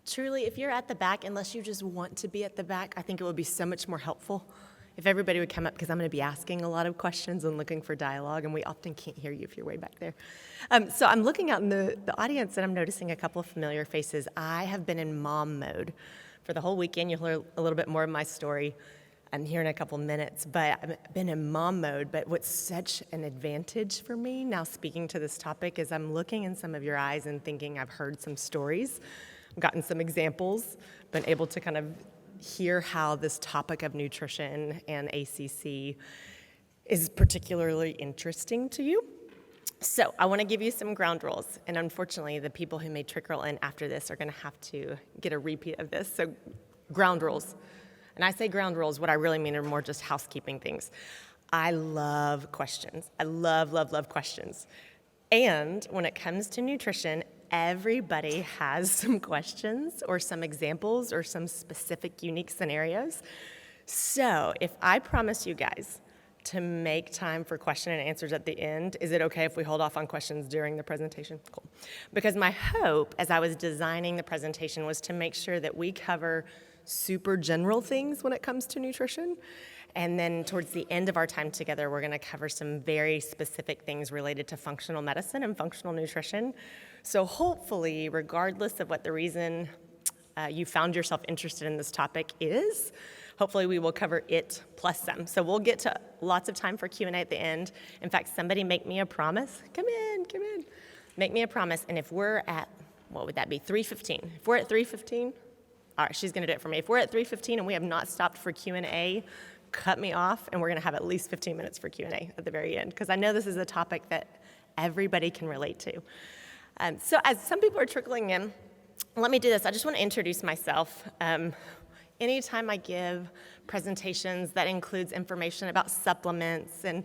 truly, if you're at the back, unless you just want to be at the back, I think it would be so much more helpful if everybody would come up, because I'm going to be asking a lot of questions and looking for dialogue, and we often can't hear you if you're way back there. So I'm looking out in the audience, and I'm noticing a couple of familiar faces. I have been in mom mode for the whole weekend. You'll hear a little bit more of my story here in a couple minutes, but I've been in mom mode. But what's such an advantage for me now speaking to this topic is I'm looking in some of your eyes and thinking I've heard some stories, gotten some examples, been able to kind of hear how this topic of nutrition and ACC is particularly interesting to you. So I want to give you some ground rules, and unfortunately the people who may trickle in after this are going to have to get a repeat of this. So ground rules, and I say ground rules, what I really mean are more just housekeeping things. I love questions. I love questions. And when it comes to nutrition, everybody has some questions or some examples or some specific unique scenarios. So if I promise you guys to make time for question and answers at the end, is it okay if we hold off on questions during the presentation? Cool. Because my hope as I was designing the presentation was to make sure that we cover super general things when it comes to nutrition. And then towards the end of our time together, we're going to cover some very specific things related to functional medicine and functional nutrition. So hopefully, regardless of what the reason you found yourself interested in this topic is, hopefully we will cover it plus some. So we'll get to lots of time for Q&A at the end. In fact, somebody make me a promise. Come in. Make me a promise. And if we're at, what would that be, 3:15? If we're at 3:15, all right, she's going to do it for me. If we're at 3:15 and we have not stopped for Q&A, cut me off, and we're going to have at least 15 minutes for Q&A at the very end, because I know this is a topic that everybody can relate to. So as some people are trickling in, let me do this. I just want to introduce myself. Anytime I give presentations that includes information about supplements and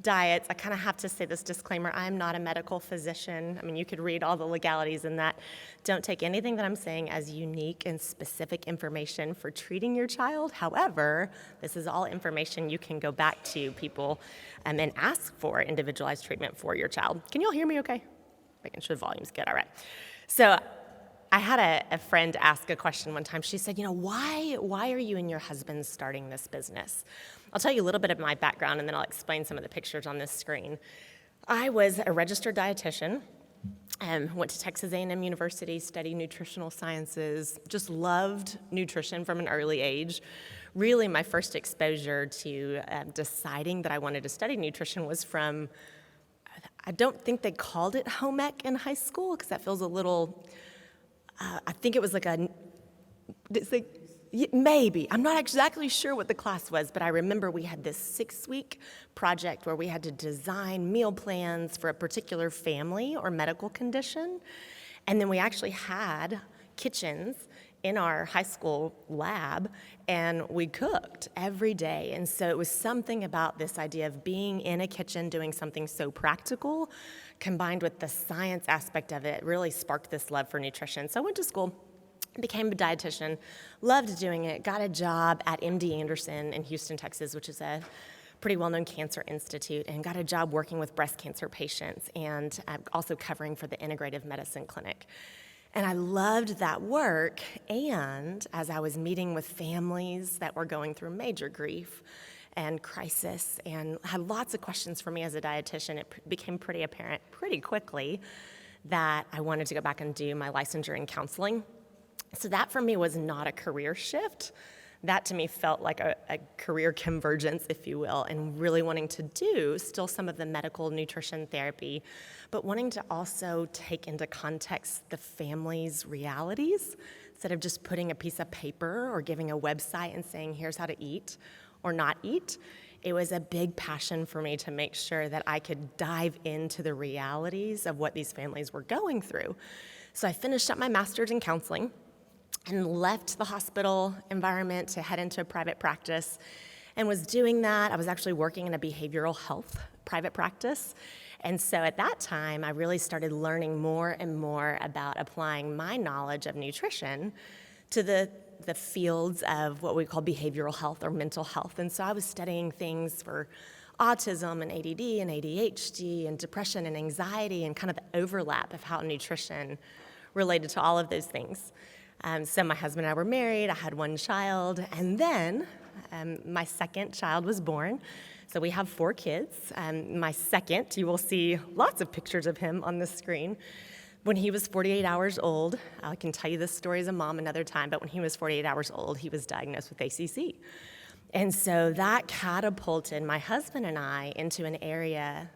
diets, I kind of have to say this disclaimer: I am not a medical physician. I mean, you could read all the legalities in that. Don't take anything that I'm saying as unique and specific information for treating your child. However, this is all information you can go back to people and ask for individualized treatment for your child. Can you all hear me okay? Making sure the volume's good. All right. So I had a friend ask a question one time. She said, why are you and your husband starting this business? I'll tell you a little bit of my background, and then I'll explain some of the pictures on this screen. I was a registered dietitian, went to Texas A&M University, studied nutritional sciences, just loved nutrition from an early age. Really, my first exposure to deciding that I wanted to study nutrition was from, I don't think they called it home ec in high school, because that feels a little... I think it was maybe. I'm not exactly sure what the class was, but I remember we had this 6-week project where we had to design meal plans for a particular family or medical condition. And then we actually had kitchens in our high school lab, and we cooked every day. And so it was something about this idea of being in a kitchen doing something so practical, combined with the science aspect of it, really sparked this love for nutrition. So I went to school, became a dietitian, loved doing it, got a job at MD Anderson in Houston, Texas, which is a pretty well-known cancer institute, and got a job working with breast cancer patients and also covering for the integrative medicine clinic. And I loved that work, and as I was meeting with families that were going through major grief and crisis and had lots of questions for me as a dietitian, it became pretty apparent pretty quickly that I wanted to go back and do my licensure in counseling. So that for me was not a career shift. That to me felt like a career convergence, if you will, and really wanting to do still some of the medical nutrition therapy, but wanting to also take into context the family's realities instead of just putting a piece of paper or giving a website and saying, here's how to eat or not eat. It was a big passion for me to make sure that I could dive into the realities of what these families were going through. So I finished up my master's in counseling and left the hospital environment to head into a private practice, and was doing that. I was actually working in a behavioral health private practice. And so at that time, I really started learning more and more about applying my knowledge of nutrition to the fields of what we call behavioral health or mental health. And so I was studying things for autism and ADD and ADHD and depression and anxiety, and kind of the overlap of how nutrition related to all of those things. So my husband and I were married, I had one child, and then my second child was born. So we have 4 kids. My second, you will see lots of pictures of him on the screen. When he was 48 hours old, I can tell you this story as a mom another time, but when he was 48 hours old, he was diagnosed with ACC. And so that catapulted my husband and I into an area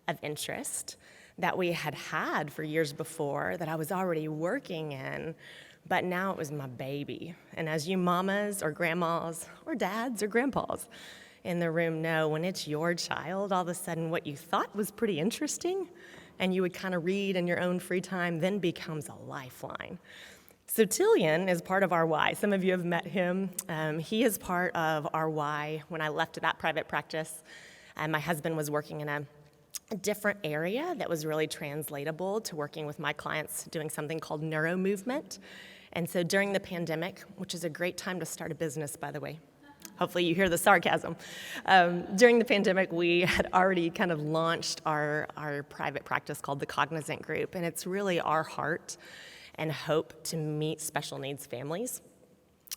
of interest that we had had for years before, that I was already working in, but now it was my baby. And as you mamas or grandmas or dads or grandpas in the room know, when it's your child, all of a sudden what you thought was pretty interesting and you would kind of read in your own free time then becomes a lifeline. So Tillian is part of our why. Some of you have met him. He is part of our why. When I left that private practice, my husband was working in a different area that was really translatable to working with my clients doing something called neuro movement. And so during the pandemic, which is a great time to start a business, by the way, hopefully you hear the sarcasm. During the pandemic, we had already kind of launched our private practice called the Cognizant Group, and it's really our heart and hope to meet special needs families.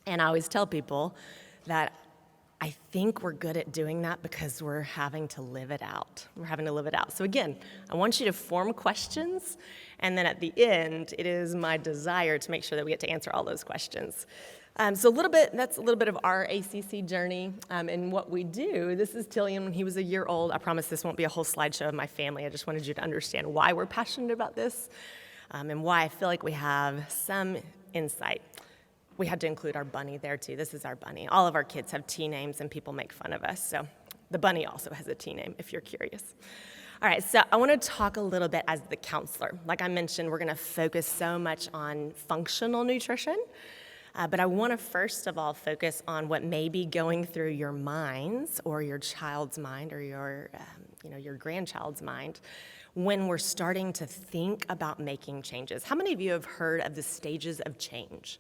And I always tell people that I think we're good at doing that because we're having to live it out. We're having to live it out. So again, I want you to form questions, and then at the end, it is my desire to make sure that we get to answer all those questions. So that's a little bit of our ACC journey and what we do. This is Tillian when he was a year old. I promise this won't be a whole slideshow of my family. I just wanted you to understand why we're passionate about this and why I feel like we have some insight. We had to include our bunny there too. This is our bunny. All of our kids have T names and people make fun of us. So the bunny also has a T name if you're curious. All right, so I want to talk a little bit as the counselor. Like I mentioned, we're going to focus so much on functional nutrition. But I want to first of all focus on what may be going through your minds or your child's mind or your grandchild's mind when we're starting to think about making changes. How many of you have heard of the stages of change?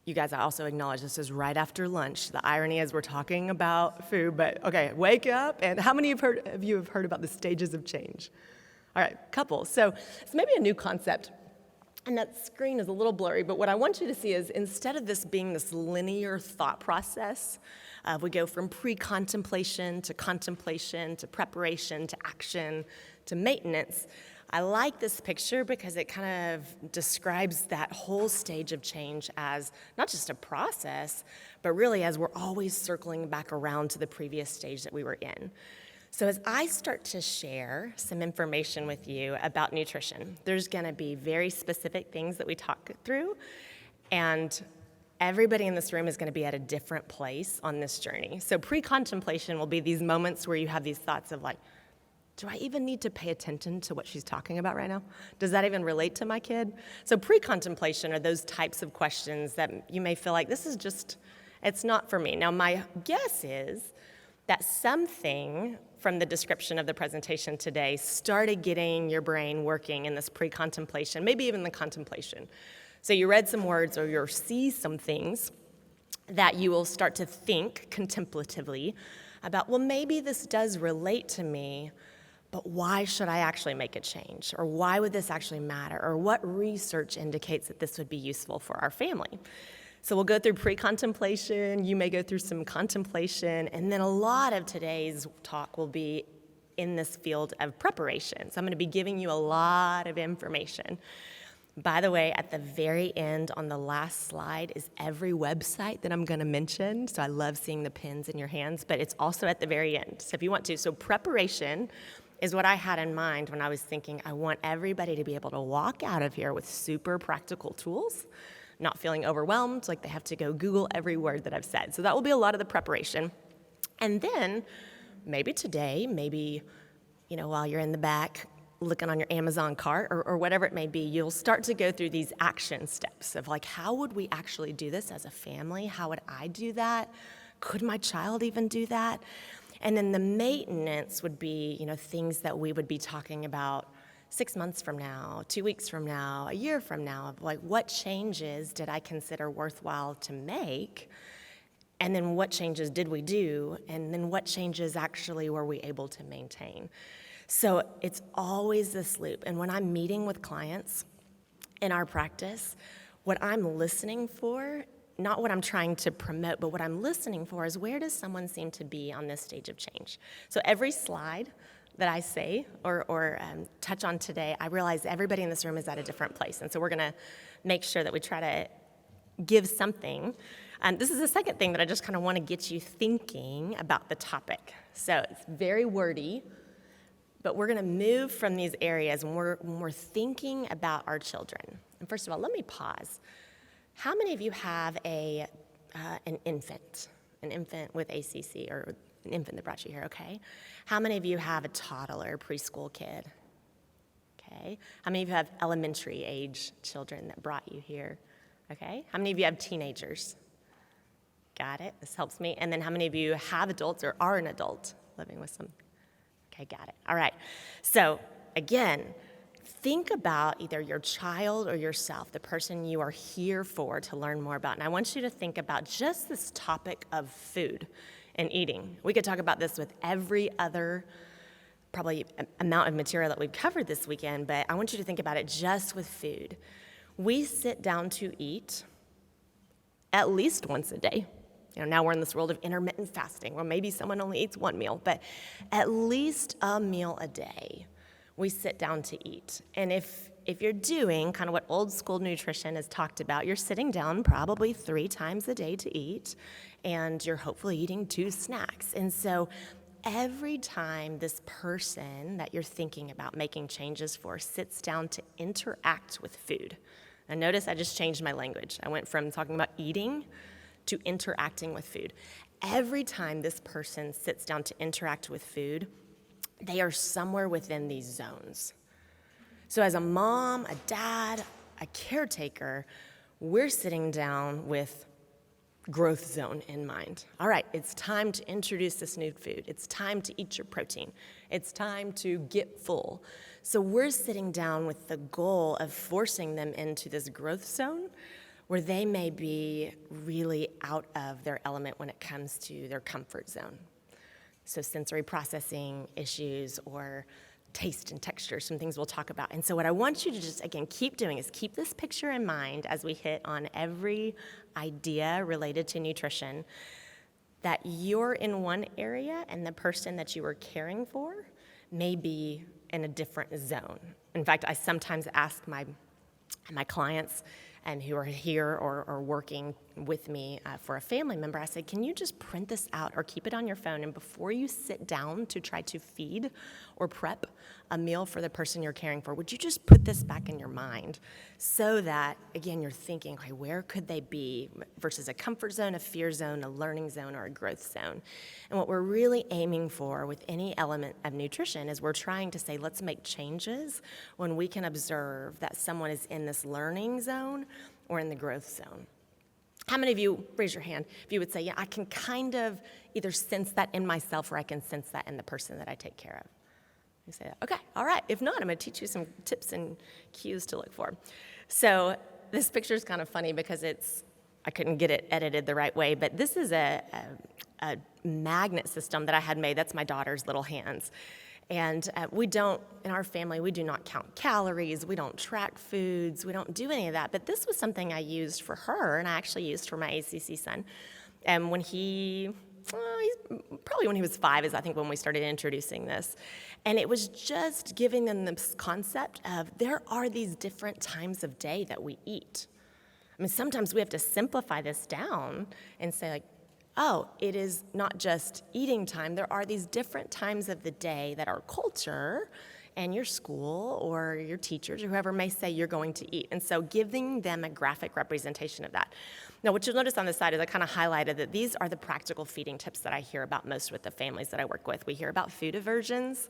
You guys, I also acknowledge this is right after lunch. The irony is we're talking about food, but okay, wake up. And how many of you have heard about the stages of change? All right, couple. So it's maybe a new concept. And that screen is a little blurry, but what I want you to see is instead of this being this linear thought process, we go from pre-contemplation to contemplation to preparation to action to maintenance. I like this picture because it kind of describes that whole stage of change as not just a process, but really as we're always circling back around to the previous stage that we were in. So as I start to share some information with you about nutrition, there's going to be very specific things that we talk through, and everybody in this room is going to be at a different place on this journey. So pre-contemplation will be these moments where you have these thoughts of like, do I even need to pay attention to what she's talking about right now? Does that even relate to my kid? So pre-contemplation are those types of questions that you may feel like this is just, it's not for me. Now my guess is that something from the description of the presentation today started getting your brain working in this pre-contemplation, maybe even the contemplation. So you read some words or you'll see some things that you will start to think contemplatively about, well, maybe this does relate to me, but why should I actually make a change? Or why would this actually matter? Or what research indicates that this would be useful for our family? So we'll go through pre-contemplation, you may go through some contemplation, and then a lot of today's talk will be in this field of preparation. So I'm going to be giving you a lot of information. By the way, at the very end on the last slide is every website that I'm going to mention. So I love seeing the pins in your hands, but it's also at the very end. So if you want to, so preparation is what I had in mind when I was thinking I want everybody to be able to walk out of here with super practical tools, not feeling overwhelmed, like they have to go Google every word that I've said. So that will be a lot of the preparation. And then maybe today, maybe, while you're in the back looking on your Amazon cart or whatever it may be, you'll start to go through these action steps of like, how would we actually do this as a family? How would I do that? Could my child even do that? And then the maintenance would be, things that we would be talking about 6 months from now, 2 weeks from now, a year from now, of like what changes did I consider worthwhile to make? And then what changes did we do? And then what changes actually were we able to maintain? So it's always this loop. And when I'm meeting with clients in our practice, What I'm listening for, not what I'm trying to promote, but what I'm listening for is where does someone seem to be on this stage of change? So every slide that I say or touch on today, I realize everybody in this room is at a different place. And so we're going to make sure that we try to give something. This is the second thing that I just kind of want to get you thinking about the topic. So it's very wordy, but we're going to move from these areas when we're thinking about our children. And first of all, let me pause. How many of you have an infant with ACC, or an infant that brought you here, okay? How many of you have a toddler, preschool kid? Okay. How many of you have elementary age children that brought you here? Okay. How many of you have teenagers? Got it. This helps me. And then how many of you have adults or are an adult living with some? Okay, got it. All right. So again, think about either your child or yourself, the person you are here for to learn more about. And I want you to think about just this topic of food and eating. We could talk about this with every other probably amount of material that we've covered this weekend, but I want you to think about it just with food. We sit down to eat at least once a day. You know, now we're in this world of intermittent fasting, where maybe someone only eats one meal, but at least a meal a day we sit down to eat. And if you're doing kind of what old school nutrition has talked about, you're sitting down probably 3 times a day to eat, and you're hopefully eating 2 snacks. And so every time this person that you're thinking about making changes for sits down to interact with food. Now notice I just changed my language. I went from talking about eating to interacting with food. Every time this person sits down to interact with food, they are somewhere within these zones. So as a mom, a dad, a caretaker, we're sitting down with growth zone in mind. All right, it's time to introduce this new food. It's time to eat your protein. It's time to get full. So we're sitting down with the goal of forcing them into this growth zone where they may be really out of their element when it comes to their comfort zone. So sensory processing issues or taste and texture, some things we'll talk about. And so what I want you to just, again, keep doing is keep this picture in mind as we hit on every idea related to nutrition, that you're in one area and the person that you are caring for may be in a different zone. In fact, I sometimes ask my clients and who are here or working with me for a family member, I said, can you just print this out or keep it on your phone, and before you sit down to try to feed or prep a meal for the person you're caring for, would you just put this back in your mind so that, again, you're thinking, okay, where could they be versus a comfort zone, a fear zone, a learning zone, or a growth zone? And what we're really aiming for with any element of nutrition is we're trying to say, let's make changes when we can observe that someone is in this learning zone or in the growth zone. How many of you, raise your hand, if you would say, yeah, I can kind of either sense that in myself or I can sense that in the person that I take care of? You say that, okay, all right. If not, I'm gonna teach you some tips and cues to look for. So this picture is kind of funny because I couldn't get it edited the right way, but this is a magnet system that I had made. That's my daughter's little hands. And we don't, in our family, we do not count calories, we don't track foods, we don't do any of that. But this was something I used for her, and I actually used for my ACC son. And when probably when he was 5 is I think when we started introducing this. And it was just giving them this concept of there are these different times of day that we eat. I mean, sometimes we have to simplify this down and say, like, oh, it is not just eating time. There are these different times of the day that our culture and your school or your teachers or whoever may say you're going to eat. And so giving them a graphic representation of that. Now, what you'll notice on the side is I kind of highlighted that these are the practical feeding tips that I hear about most with the families that I work with. We hear about food aversions.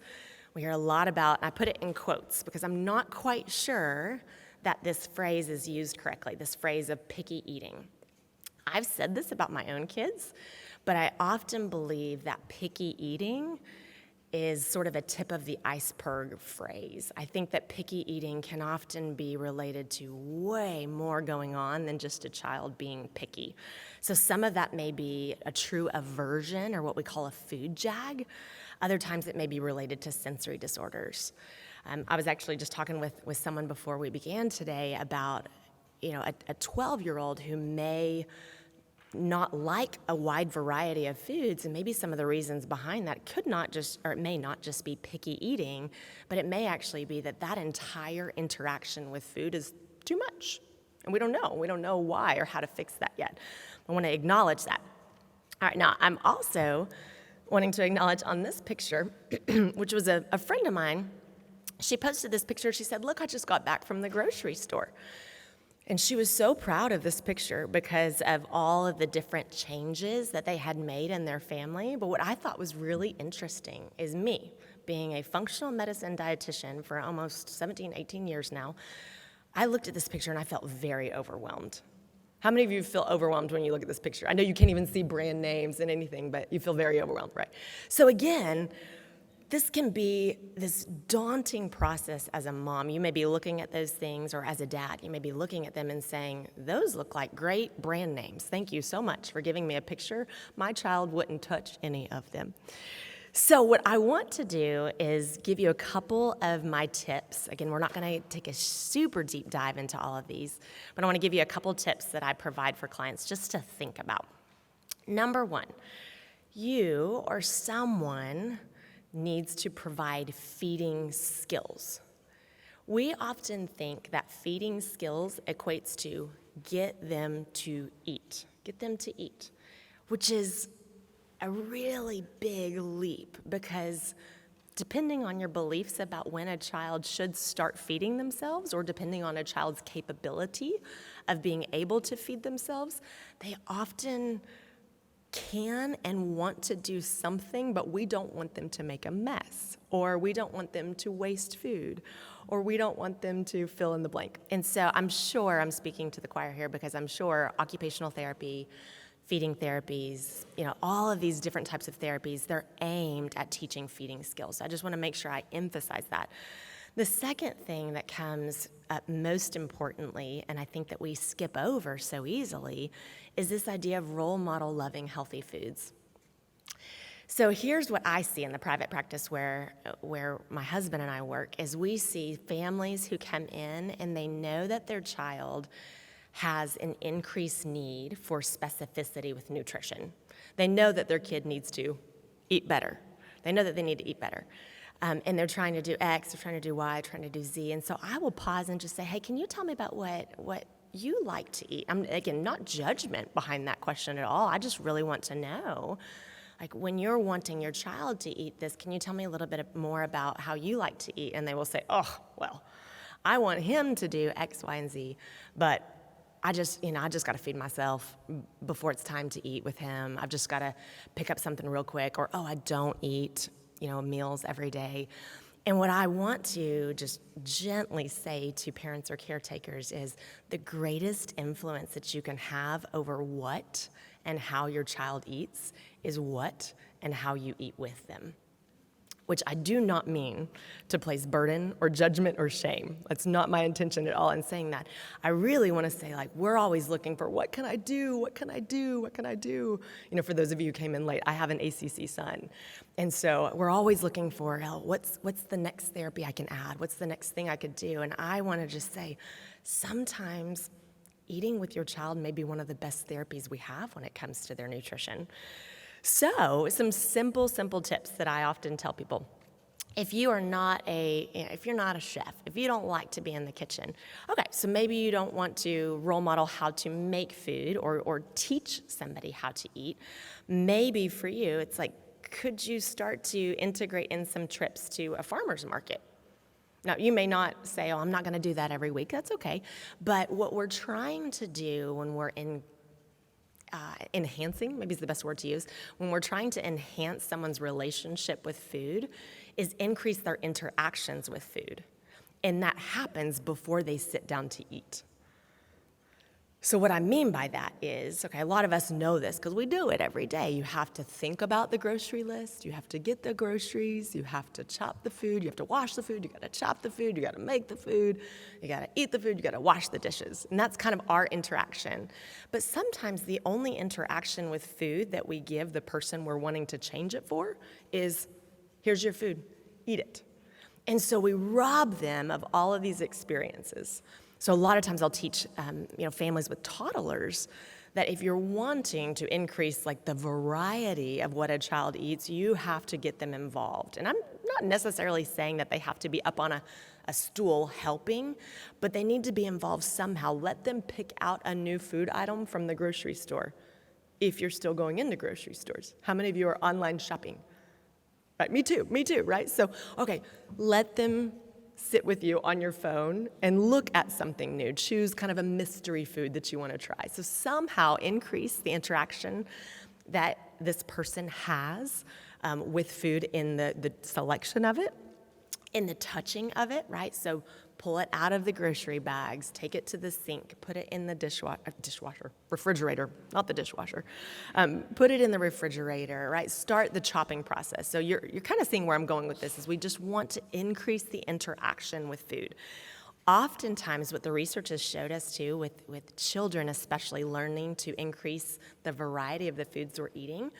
We hear a lot about, and I put it in quotes because I'm not quite sure that this phrase is used correctly, this phrase of picky eating. I've said this about my own kids, but I often believe that picky eating is sort of a tip of the iceberg phrase. I think that picky eating can often be related to way more going on than just a child being picky. So some of that may be a true aversion or what we call a food jag. Other times it may be related to sensory disorders. I was actually just talking with someone before we began today about a 12-year-old who may not like a wide variety of foods, and maybe some of the reasons behind that it may not just be picky eating, but it may actually be that entire interaction with food is too much. And we don't know why or how to fix that yet. I want to acknowledge that. All right, now I'm also wanting to acknowledge on this picture, which was a friend of mine. She posted this picture. She said, "Look, I just got back from the grocery store." And she was so proud of this picture because of all of the different changes that they had made in their family. But what I thought was really interesting is me, being a functional medicine dietitian for almost 17, 18 years now, I looked at this picture and I felt very overwhelmed. How many of you feel overwhelmed when you look at this picture? I know you can't even see brand names and anything, but you feel very overwhelmed, right? So again, this can be this daunting process as a mom. You may be looking at those things, or as a dad, you may be looking at them and saying, those look like great brand names. Thank you so much for giving me a picture. My child wouldn't touch any of them. So what I want to do is give you a couple of my tips. Again, we're not going to take a super deep dive into all of these, but I want to give you a couple tips that I provide for clients just to think about. Number one, you or someone needs to provide feeding skills. We often think that feeding skills equates to get them to eat, which is a really big leap, because depending on your beliefs about when a child should start feeding themselves, or depending on a child's capability of being able to feed themselves, they often can and want to do something, but we don't want them to make a mess, or we don't want them to waste food, or we don't want them to fill in the blank. And so I'm sure I'm speaking to the choir here, because I'm sure occupational therapy, feeding therapies, all of these different types of therapies, they're aimed at teaching feeding skills. So I just want to make sure I emphasize that. The second thing that comes up most importantly, and I think that we skip over so easily, is this idea of role model loving healthy foods. So here's what I see in the private practice where my husband and I work, is we see families who come in and they know that their child has an increased need for specificity with nutrition. They know that their kid needs to eat better. They know that they need to eat better. And they're trying to do X, they're trying to do Y, trying to do Z. And so I will pause and just say, hey, can you tell me about what you like to eat? Again, not judgment behind that question at all. I just really want to know, like, when you're wanting your child to eat this, can you tell me a little bit more about how you like to eat? And they will say, oh, well, I want him to do X, Y, and Z, but I just got to feed myself before it's time to eat with him. I've just got to pick up something real quick, or, oh, I don't eat meals every day. And what I want to just gently say to parents or caretakers is the greatest influence that you can have over what and how your child eats is what and how you eat with them, which I do not mean to place burden or judgment or shame. That's not my intention at all in saying that. I really want to say, like, we're always looking for what can I do? What can I do? What can I do? For those of you who came in late, I have an ACC son. And so we're always looking for, what's the next therapy I can add? What's the next thing I could do? And I want to just say, sometimes eating with your child may be one of the best therapies we have when it comes to their nutrition. So some simple tips that I often tell people. If you're not a chef, if you don't like to be in the kitchen, okay, so maybe you don't want to role model how to make food or teach somebody how to eat. Maybe for you, it's like, could you start to integrate in some trips to a farmer's market? Now, you may not say, oh, I'm not going to do that every week. That's okay. But what we're trying to do when we're enhancing, maybe is the best word to use, when we're trying to enhance someone's relationship with food, is increase their interactions with food. And that happens before they sit down to eat. So what I mean by that is, okay, a lot of us know this because we do it every day. You have to think about the grocery list. You have to get the groceries. You have to chop the food. You have to wash the food. You got to chop the food. You got to make the food. You got to eat the food. You got to wash the dishes. And that's kind of our interaction. But sometimes the only interaction with food that we give the person we're wanting to change it for is, here's your food. Eat it. And so we rob them of all of these experiences. So a lot of times I'll teach families with toddlers that if you're wanting to increase like the variety of what a child eats, you have to get them involved. And I'm not necessarily saying that they have to be up on a stool helping, but they need to be involved somehow. Let them pick out a new food item from the grocery store if you're still going into grocery stores. How many of you are online shopping? Right, me too, right? So, okay, let them sit with you on your phone and look at something new. Choose kind of a mystery food that you want to try. So somehow increase the interaction that this person has with food in the selection of it, in the touching of it, right? So pull it out of the grocery bags, take it to the sink, put it in the refrigerator, not the dishwasher. Put it in the refrigerator, right? Start the chopping process. So you're kind of seeing where I'm going with this is we just want to increase the interaction with food. Oftentimes what the research has showed us too, with children especially learning to increase the variety of the foods we're eating,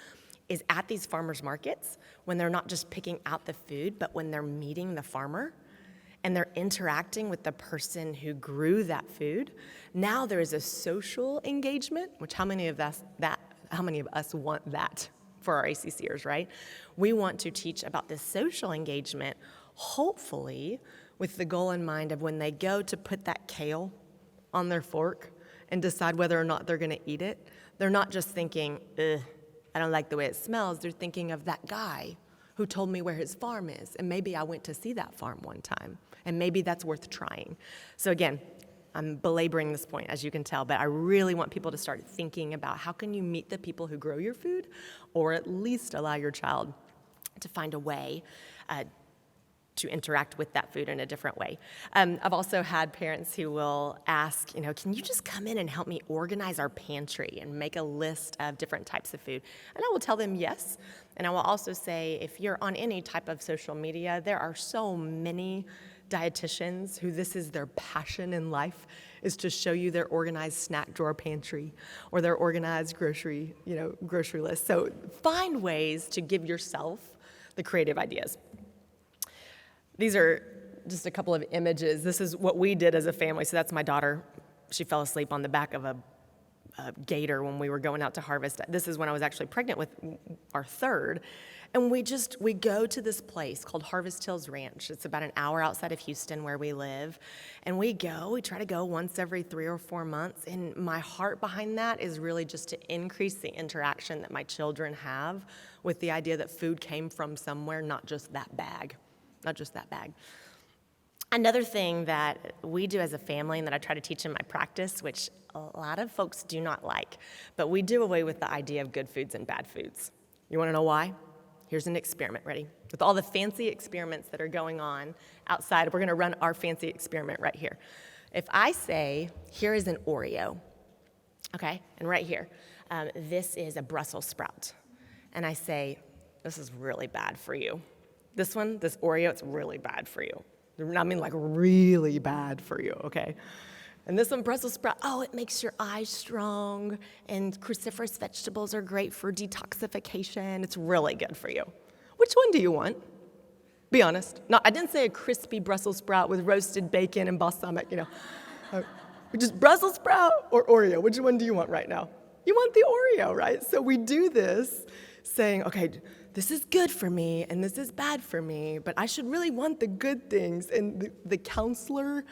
is at these farmers markets when they're not just picking out the food, but when they're meeting the farmer and they're interacting with the person who grew that food. Now there is a social engagement, which how many of us want that for our ACCers, right? We want to teach about this social engagement, hopefully with the goal in mind of when they go to put that kale on their fork and decide whether or not they're gonna eat it, they're not just thinking, ugh, I don't like the way it smells. They're thinking of that guy who told me where his farm is, and maybe I went to see that farm one time, and maybe that's worth trying. So again, I'm belaboring this point, as you can tell, but I really want people to start thinking about how can you meet the people who grow your food, or at least allow your child to find a way to interact with that food in a different way. I've also had parents who will ask, can you just come in and help me organize our pantry and make a list of different types of food? And I will tell them yes. And I will also say, if you're on any type of social media, there are so many dietitians who this is their passion in life, is to show you their organized snack drawer pantry or their organized grocery list. So find ways to give yourself the creative ideas. These are just a couple of images. This is what we did as a family. So that's my daughter. She fell asleep on the back of a gator when we were going out to harvest. This is when I was actually pregnant with our third. And we go to this place called Harvest Hills Ranch. It's about an hour outside of Houston where we live. And we try to go once every 3 or 4 months. And my heart behind that is really just to increase the interaction that my children have with the idea that food came from somewhere, not just that bag. Another thing that we do as a family and that I try to teach in my practice, which a lot of folks do not like, but we do away with the idea of good foods and bad foods. You wanna know why? Here's an experiment, ready? With all the fancy experiments that are going on outside, we're gonna run our fancy experiment right here. If I say, here is an Oreo, okay, and right here, this is a Brussels sprout, and I say, this is really bad for you. This Oreo, it's really bad for you. I mean, like really bad for you, okay? And this one, Brussels sprout, it makes your eyes strong, and cruciferous vegetables are great for detoxification. It's really good for you. Which one do you want? Be honest. No, I didn't say a crispy Brussels sprout with roasted bacon and balsamic, Just Brussels sprout or Oreo? Which one do you want right now? You want the Oreo, right? So we do this saying, okay, this is good for me and this is bad for me, but I should really want the good things. And the counselor,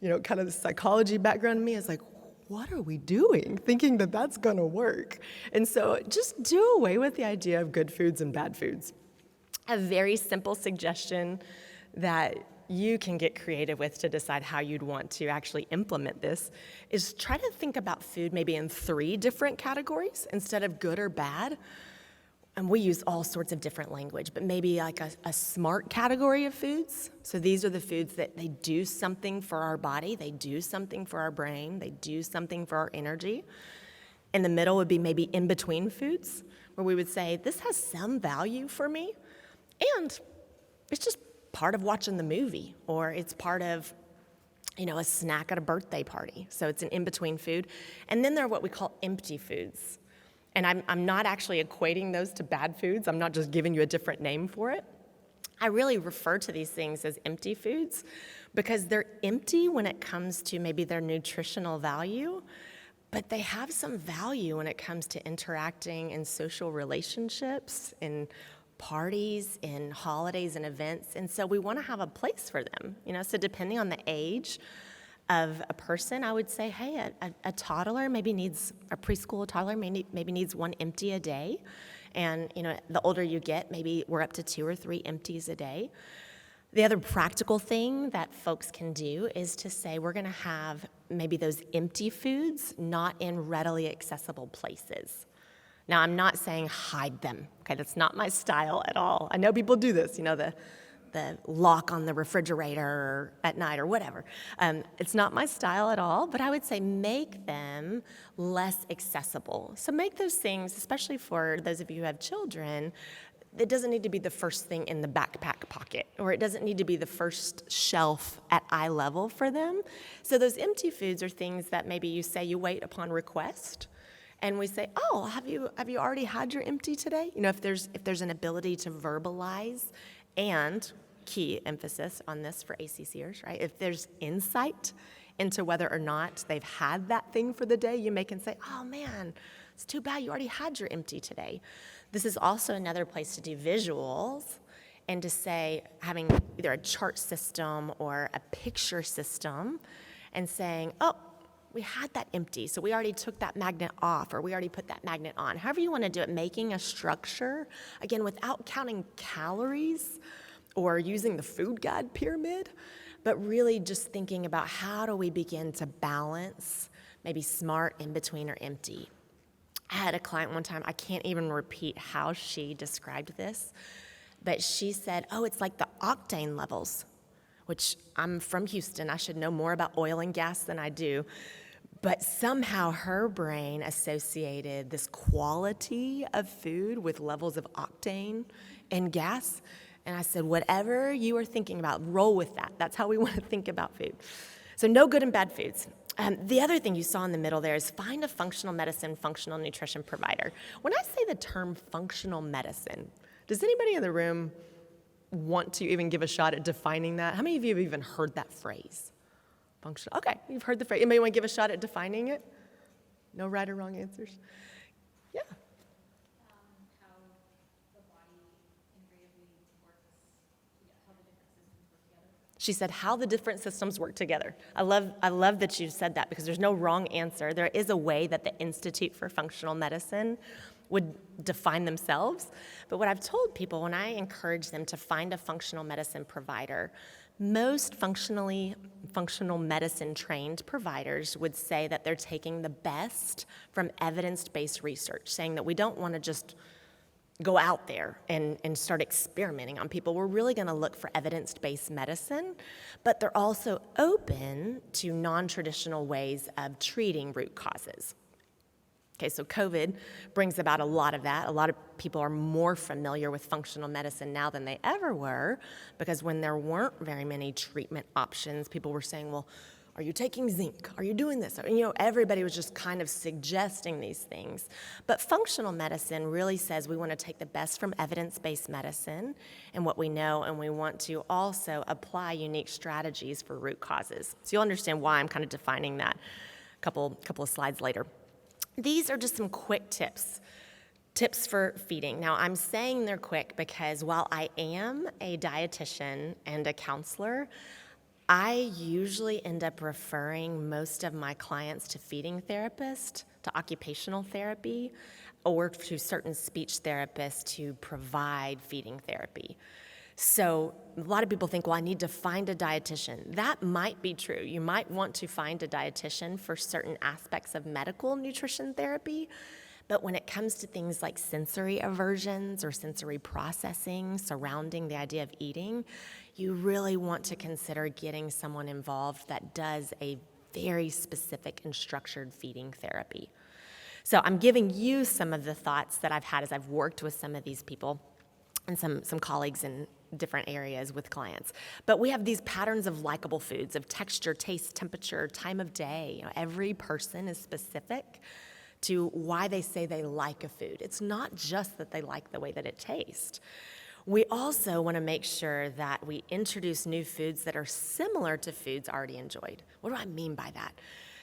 kind of the psychology background in me is like, what are we doing? Thinking that that's gonna work. And so just do away with the idea of good foods and bad foods. A very simple suggestion that you can get creative with to decide how you'd want to actually implement this is try to think about food maybe in 3 different categories instead of good or bad. And we use all sorts of different language, but maybe like a smart category of foods. So these are the foods that they do something for our body, they do something for our brain, they do something for our energy. In the middle would be maybe in-between foods, where we would say, this has some value for me, and it's just part of watching the movie, or it's part of a snack at a birthday party. So it's an in-between food. And then there are what we call empty foods. And I'm not actually equating those to bad foods. I'm not just giving you a different name for it. I really refer to these things as empty foods because they're empty when it comes to maybe their nutritional value, but they have some value when it comes to interacting in social relationships, in parties, in holidays and events. And so we want to have a place for them, so depending on the age of a person, I would say, hey, a toddler maybe needs, a preschool toddler maybe needs one empty a day. And, the older you get, maybe we're up to 2 or 3 empties a day. The other practical thing that folks can do is to say we're going to have maybe those empty foods not in readily accessible places. Now, I'm not saying hide them, okay? That's not my style at all. I know people do this, the lock on the refrigerator at night or whatever. It's not my style at all, but I would say make them less accessible. So make those things, especially for those of you who have children, it doesn't need to be the first thing in the backpack pocket, or it doesn't need to be the first shelf at eye level for them. So those empty foods are things that maybe you say you wait upon request, and we say, oh, have you already had your empty today? If there's an ability to verbalize, and key emphasis on this for ACCers, right? If there's insight into whether or not they've had that thing for the day, you may can say, oh man, it's too bad you already had your empty today. This is also another place to do visuals and to say, having either a chart system or a picture system and saying, oh, we had that empty, so we already took that magnet off, or we already put that magnet on. However you want to do it, making a structure, again, without counting calories or using the food guide pyramid, but really just thinking about how do we begin to balance maybe smart, in between, or empty. I had a client one time, I can't even repeat how she described this, but she said, oh, it's like the octane levels, which I'm from Houston. I should know more about oil and gas than I do. But somehow her brain associated this quality of food with levels of octane and gas. And I said, whatever you are thinking about, roll with that. That's how we want to think about food. So no good and bad foods. The other thing you saw in the middle there is find a functional medicine, functional nutrition provider. When I say the term functional medicine, does anybody in the room want to even give a shot at defining that? How many of you have even heard that phrase? Functional. Okay, you've heard the phrase. Anybody want to give a shot at defining it? No right or wrong answers? Yeah. How the body invariably works, how the different systems work together. She said how the different systems work together. I love that you said that because there's no wrong answer. There is a way that the Institute for Functional Medicine would define themselves. But what I've told people when I encourage them to find a functional medicine provider, most functional medicine trained providers would say that they're taking the best from evidence-based research, saying that we don't want to just go out there and start experimenting on people. We're really going to look for evidence-based medicine, but they're also open to non-traditional ways of treating root causes. Okay, so COVID brings about a lot of that. A lot of people are more familiar with functional medicine now than they ever were, because when there weren't very many treatment options, people were saying, well, are you taking zinc? Are you doing this? Everybody was just kind of suggesting these things. But functional medicine really says we want to take the best from evidence-based medicine and what we know, and we want to also apply unique strategies for root causes. So you'll understand why I'm kind of defining that a couple of slides later. These are just some quick tips for feeding. Now, I'm saying they're quick because while I am a dietitian and a counselor, I usually end up referring most of my clients to feeding therapists, to occupational therapy, or to certain speech therapists to provide feeding therapy. So a lot of people think, well, I need to find a dietitian. That might be true. You might want to find a dietitian for certain aspects of medical nutrition therapy, but when it comes to things like sensory aversions or sensory processing surrounding the idea of eating, you really want to consider getting someone involved that does a very specific and structured feeding therapy. So I'm giving you some of the thoughts that I've had as I've worked with some of these people and some colleagues in different areas with clients. But we have these patterns of likable foods, of texture, taste, temperature, time of day. Every person is specific to why they say they like a food. It's not just that they like the way that it tastes. We also want to make sure that we introduce new foods that are similar to foods already enjoyed. What do I mean by that?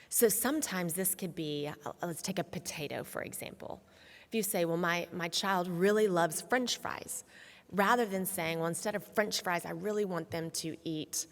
So sometimes this could be, let's take a potato, for example. If you say, well, my child really loves French fries, rather than saying, well, instead of French fries, I really want them to eat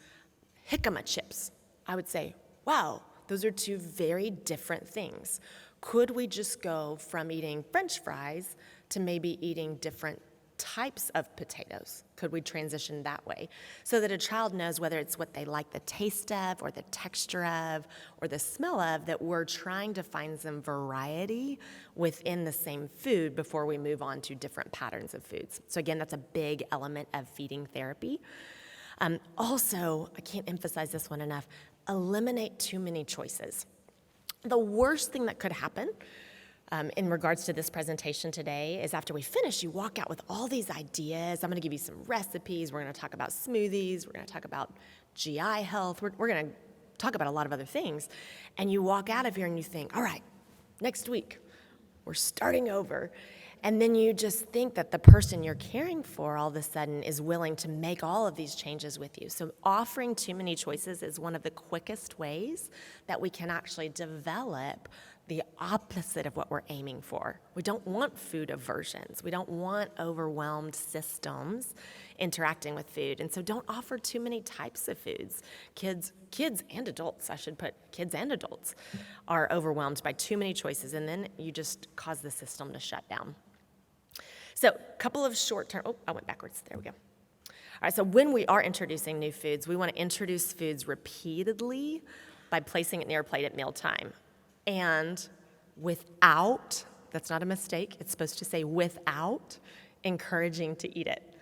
jicama chips, I would say, wow, those are two very different things. Could we just go from eating French fries to maybe eating different types of potatoes? Could we transition that way so that a child knows whether it's what they like the taste of or the texture of or the smell of, that we're trying to find some variety within the same food before we move on to different patterns of foods. So again, that's a big element of feeding therapy. Also, I can't emphasize this one enough, eliminate too many choices. The worst thing that could happen in regards to this presentation today is after we finish, you walk out with all these ideas. I'm going to give you some recipes. We're going to talk about smoothies. We're going to talk about GI health. We're going to talk about a lot of other things. And you walk out of here and you think, all right, next week, we're starting over. And then you just think that the person you're caring for all of a sudden is willing to make all of these changes with you. So offering too many choices is one of the quickest ways that we can actually develop the opposite of what we're aiming for. We don't want food aversions. We don't want overwhelmed systems interacting with food. And so don't offer too many types of foods. Kids and adults, I should put kids and adults, are overwhelmed by too many choices, and then you just cause the system to shut down. So a couple of short-term, I went backwards, there we go. All right, so when we are introducing new foods, we want to introduce foods repeatedly by placing it near a plate at mealtime. And without, that's not a mistake, it's supposed to say without encouraging to eat it.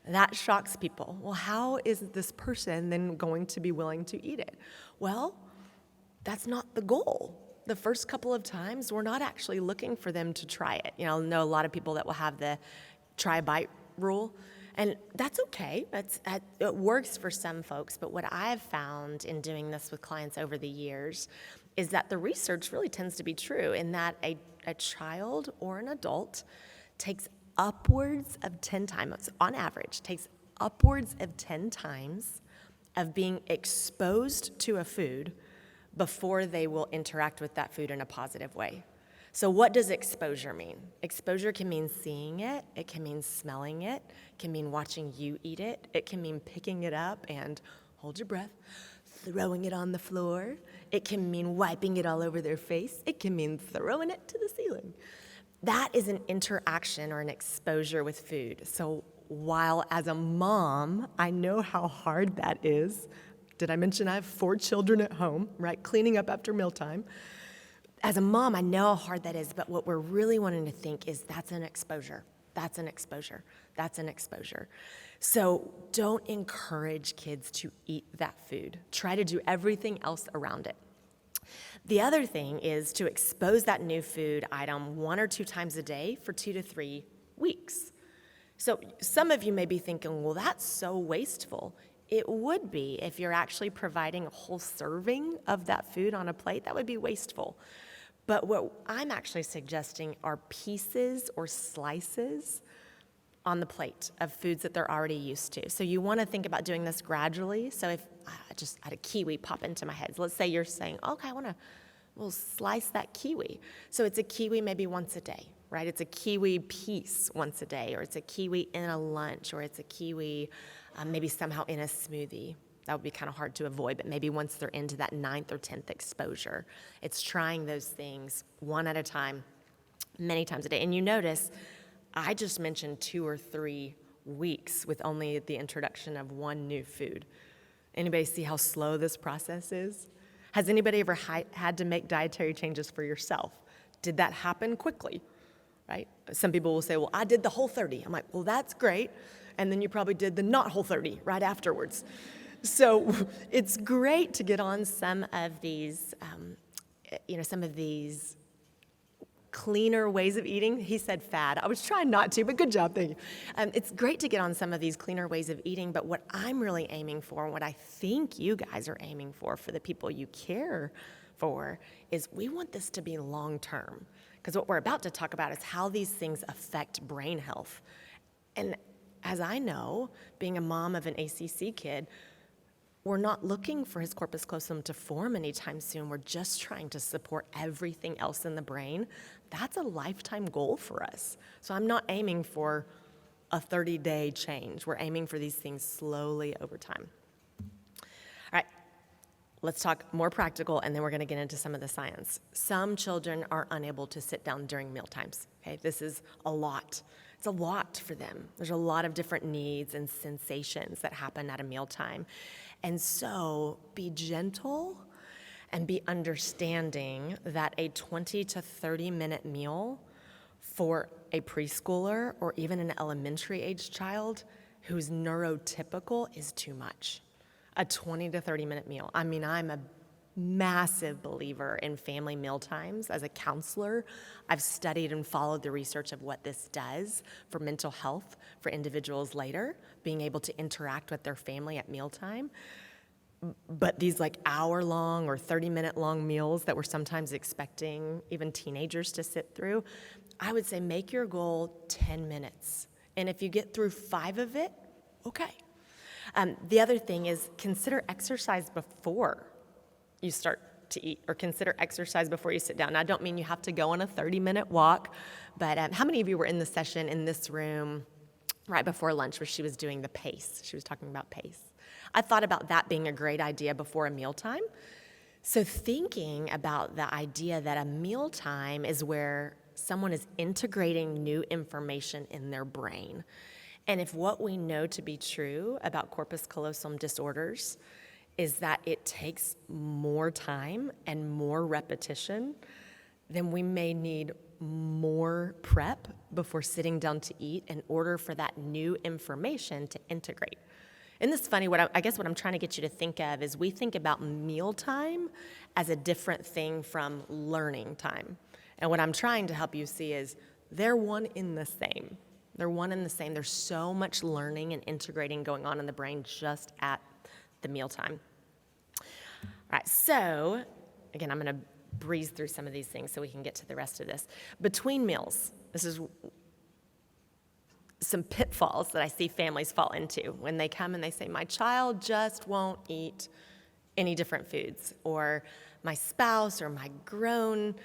That shocks people. Well, how is this person then going to be willing to eat it? Well, that's not the goal. The first couple of times, we're not actually looking for them to try it. You know, I know a lot of people that will have the try a bite rule, and that's okay. It works for some folks, but what I've found in doing this with clients over the years is that the research really tends to be true in that a child or an adult takes upwards of 10 times, on average, takes upwards of 10 times of being exposed to a food before they will interact with that food in a positive way. So what does exposure mean? Exposure can mean seeing it, it can mean smelling it, it can mean watching you eat it, it can mean picking it up and, hold your breath, throwing it on the floor, it can mean wiping it all over their face, it can mean throwing it to the ceiling. That is an interaction or an exposure with food. So while as a mom, I know how hard that is. Did I mention I have 4 children at home, right? Cleaning up after mealtime. As a mom, I know how hard that is, but what we're really wanting to think is that's an exposure. That's an exposure. That's an exposure. So don't encourage kids to eat that food. Try to do everything else around it. The other thing is to expose that new food item 1 or 2 times a day for 2 to 3 weeks. So some of you may be thinking, well, that's so wasteful. It would be if you're actually providing a whole serving of that food on a plate. That would be wasteful. But what I'm actually suggesting are pieces or slices on the plate of foods that they're already used to. So you want to think about doing this gradually. So if I just had a kiwi pop into my head, let's say you're saying, okay, we'll slice that kiwi. So it's a kiwi maybe once a day, right? It's a kiwi piece once a day, or it's a kiwi in a lunch, or it's a kiwi maybe somehow in a smoothie. That would be kind of hard to avoid, but maybe once they're into that 9th or 10th exposure, it's trying those things one at a time, many times a day. And you notice, I just mentioned 2 or 3 weeks with only the introduction of one new food. Anybody see how slow this process is? Has anybody ever had to make dietary changes for yourself? Did that happen quickly, right? Some people will say, well, I did the Whole30. I'm like, well, that's great. And then you probably did the not Whole30 right afterwards. So it's great to get on some of these, some of these cleaner ways of eating. He said fad. I was trying not to, but good job, thank you. It's great to get on some of these cleaner ways of eating, but what I'm really aiming for, and what I think you guys are aiming for the people you care for, is we want this to be long-term. Because what we're about to talk about is how these things affect brain health. And as I know, being a mom of an ACC kid, we're not looking for his corpus callosum to form anytime soon. We're just trying to support everything else in the brain. That's a lifetime goal for us. So I'm not aiming for a 30-day change. We're aiming for these things slowly over time. All right, let's talk more practical, and then we're going to get into some of the science. Some children are unable to sit down during meal times. Okay, this is a lot. It's a lot for them. There's a lot of different needs and sensations that happen at a mealtime. And so be gentle and be understanding that a 20 to 30-minute meal for a preschooler or even an elementary age child who's neurotypical is too much. A 20 to 30-minute meal. I mean, I'm a massive believer in family meal times. As a counselor, I've studied and followed the research of what this does for mental health for individuals later, being able to interact with their family at mealtime. But these like hour-long or 30-minute-long meals that we're sometimes expecting even teenagers to sit through, I would say make your goal 10 minutes. And if you get through 5 of it, okay. The other thing is consider exercise before you start to eat, or consider exercise before you sit down. Now, I don't mean you have to go on a 30-minute walk, but how many of you were in the session in this room right before lunch where she was doing the pace? She was talking about pace. I thought about that being a great idea before a mealtime. So thinking about the idea that a mealtime is where someone is integrating new information in their brain. And if what we know to be true about corpus callosum disorders is that it takes more time and more repetition, then we may need more prep before sitting down to eat in order for that new information to integrate. Isn't this funny? I guess what I'm trying to get you to think of is we think about mealtime as a different thing from learning time. And what I'm trying to help you see is they're one in the same. They're one and the same. There's so much learning and integrating going on in the brain just at the mealtime. All right, so again, I'm going to breeze through some of these things so we can get to the rest of this. Between meals, this is some pitfalls that I see families fall into when they come and they say, my child just won't eat any different foods, or my spouse or my grown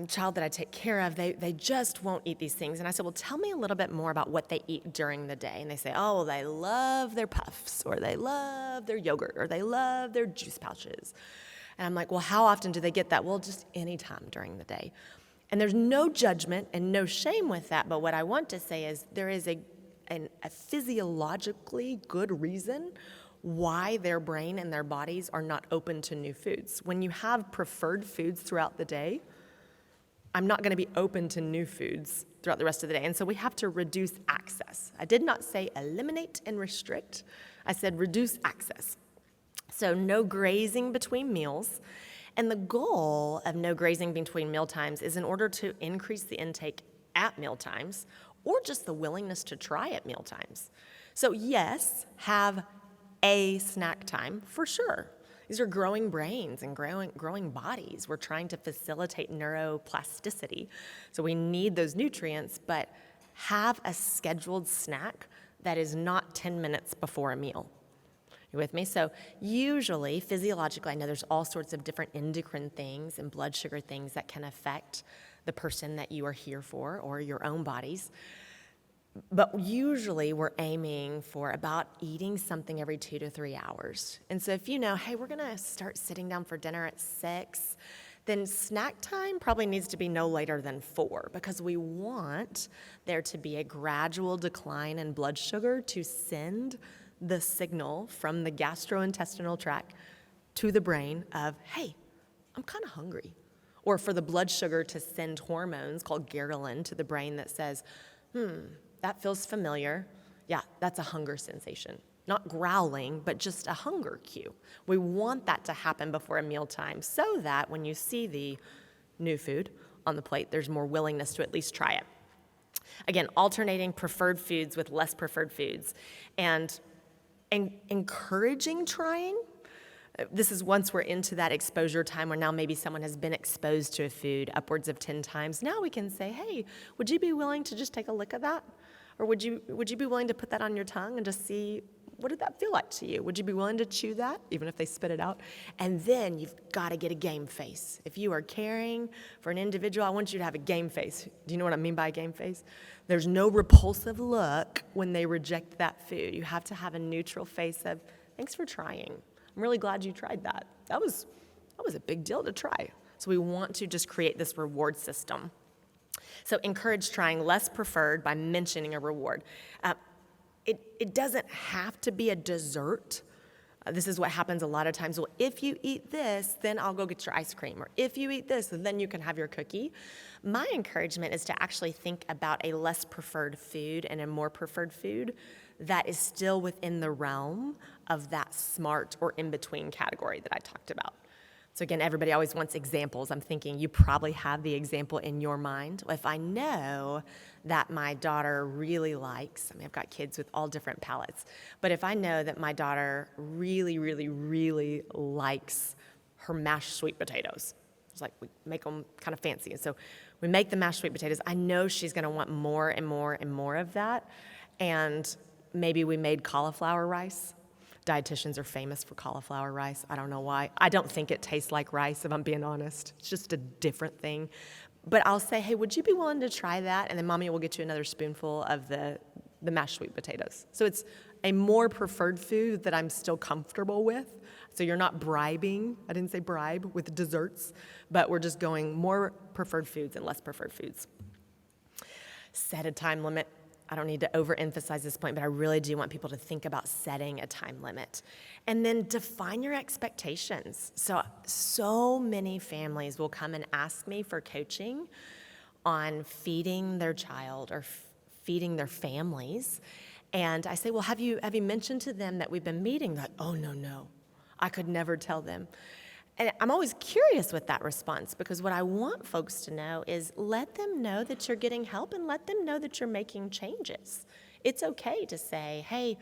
child that I take care of, they just won't eat these things. And I said, well, tell me a little bit more about what they eat during the day. And they say, oh, well, they love their puffs, or they love their yogurt, or they love their juice pouches. And I'm like, well, how often do they get that? Well, just any time during the day. And there's no judgment and no shame with that, but what I want to say is there is a physiologically good reason why their brain and their bodies are not open to new foods. When you have preferred foods throughout the day, I'm not going to be open to new foods throughout the rest of the day. And so we have to reduce access. I did not say eliminate and restrict. I said reduce access. So no grazing between meals. And the goal of no grazing between mealtimes is in order to increase the intake at mealtimes, or just the willingness to try at mealtimes. So yes, have a snack time for sure. These are growing brains and growing bodies. We're trying to facilitate neuroplasticity. So we need those nutrients, but have a scheduled snack that is not 10 minutes before a meal. You with me? So usually, physiologically, I know there's all sorts of different endocrine things and blood sugar things that can affect the person that you are here for or your own bodies. But usually we're aiming for about eating something every 2 to 3 hours. And so if you know, hey, we're going to start sitting down for dinner at 6, then snack time probably needs to be no later than 4, because we want there to be a gradual decline in blood sugar to send the signal from the gastrointestinal tract to the brain of, hey, I'm kind of hungry. Or for the blood sugar to send hormones called ghrelin to the brain that says, that feels familiar. Yeah, that's a hunger sensation. Not growling, but just a hunger cue. We want that to happen before a mealtime so that when you see the new food on the plate, there's more willingness to at least try it. Again, alternating preferred foods with less preferred foods. And encouraging trying. This is once we're into that exposure time where now maybe someone has been exposed to a food upwards of 10 times. Now we can say, hey, would you be willing to just take a look at that? Or would you be willing to put that on your tongue and just see, what did that feel like to you? Would you be willing to chew that, even if they spit it out? And then you've got to get a game face. If you are caring for an individual, I want you to have a game face. Do you know what I mean by a game face? There's no repulsive look when they reject that food. You have to have a neutral face of, thanks for trying. I'm really glad you tried that. That was a big deal to try. So we want to just create this reward system. So encourage trying less preferred by mentioning a reward. It doesn't have to be a dessert. This is what happens a lot of times. Well, if you eat this, then I'll go get your ice cream. Or if you eat this, then you can have your cookie. My encouragement is to actually think about a less preferred food and a more preferred food that is still within the realm of that smart or in-between category that I talked about. So again, everybody always wants examples. I'm thinking you probably have the example in your mind. If I know that my daughter really likes, I've got kids with all different palates, but if I know that my daughter really, really, really likes her mashed sweet potatoes, it's like we make them kind of fancy. And so we make the mashed sweet potatoes. I know she's going to want more and more and more of that. And maybe we made cauliflower rice. Dietitians are famous for cauliflower rice. I don't know why. I don't think it tastes like rice, if I'm being honest. It's just a different thing. But I'll say, hey, would you be willing to try that? And then Mommy will get you another spoonful of the mashed sweet potatoes. So it's a more preferred food that I'm still comfortable with. So you're not bribing, I didn't say bribe, with desserts, but we're just going more preferred foods and less preferred foods. Set a time limit. I don't need to overemphasize this point, but I really do want people to think about setting a time limit. And then define your expectations. So many families will come and ask me for coaching on feeding their child or feeding their families. And I say, well, have you mentioned to them that we've been meeting? They're like, oh, no, I could never tell them. And I'm always curious with that response, because what I want folks to know is let them know that you're getting help and let them know that you're making changes. It's okay to say, hey,